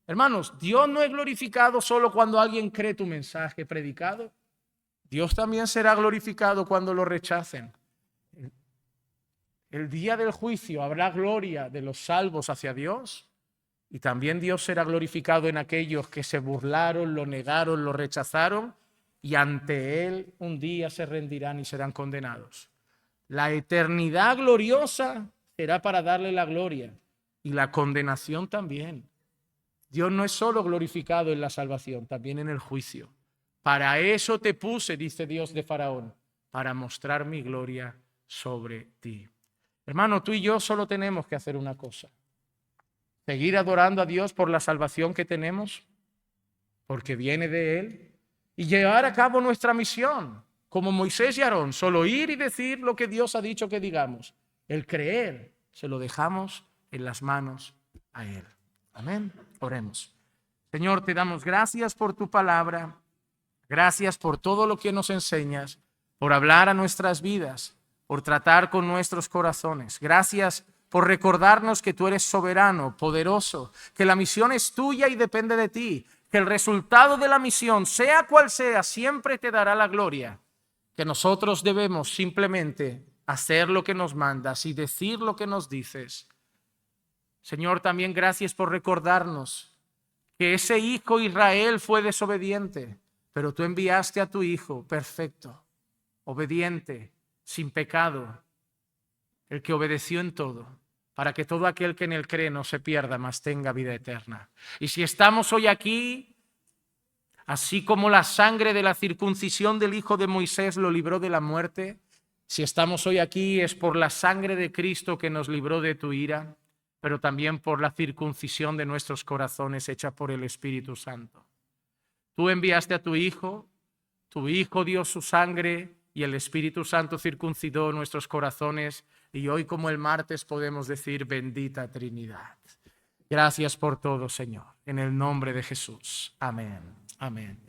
Hermanos, Dios no es glorificado solo cuando alguien cree tu mensaje predicado. Dios también será glorificado cuando lo rechacen. El día del juicio habrá gloria de los salvos hacia Dios y también Dios será glorificado en aquellos que se burlaron, lo negaron, lo rechazaron y ante Él un día se rendirán y serán condenados. La eternidad gloriosa será para darle la gloria y la condenación también. Dios no es solo glorificado en la salvación, también en el juicio. Para eso te puse, dice Dios de Faraón, para mostrar mi gloria sobre ti. Hermano, tú y yo solo tenemos que hacer una cosa: seguir adorando a Dios por la salvación que tenemos, porque viene de Él, y llevar a cabo nuestra misión, como Moisés y Aarón, solo ir y decir lo que Dios ha dicho que digamos. El creer se lo dejamos en las manos a Él. Amén. Oremos. Señor, te damos gracias por tu palabra. Gracias por todo lo que nos enseñas, por hablar a nuestras vidas, por tratar con nuestros corazones. Gracias por recordarnos que tú eres soberano, poderoso, que la misión es tuya y depende de ti, que el resultado de la misión, sea cual sea, siempre te dará la gloria, que nosotros debemos simplemente hacer lo que nos mandas y decir lo que nos dices. Señor, también gracias por recordarnos que ese hijo Israel fue desobediente, pero tú enviaste a tu hijo perfecto, obediente, sin pecado, el que obedeció en todo, para que todo aquel que en él cree no se pierda, mas tenga vida eterna. Y si estamos hoy aquí, así como la sangre de la circuncisión del hijo de Moisés lo libró de la muerte, si estamos hoy aquí es por la sangre de Cristo que nos libró de tu ira, pero también por la circuncisión de nuestros corazones hecha por el Espíritu Santo. Tú enviaste a tu Hijo dio su sangre y el Espíritu Santo circuncidó nuestros corazones, y hoy como el martes podemos decir: bendita Trinidad. Gracias por todo, Señor, en el nombre de Jesús. Amén. Amén.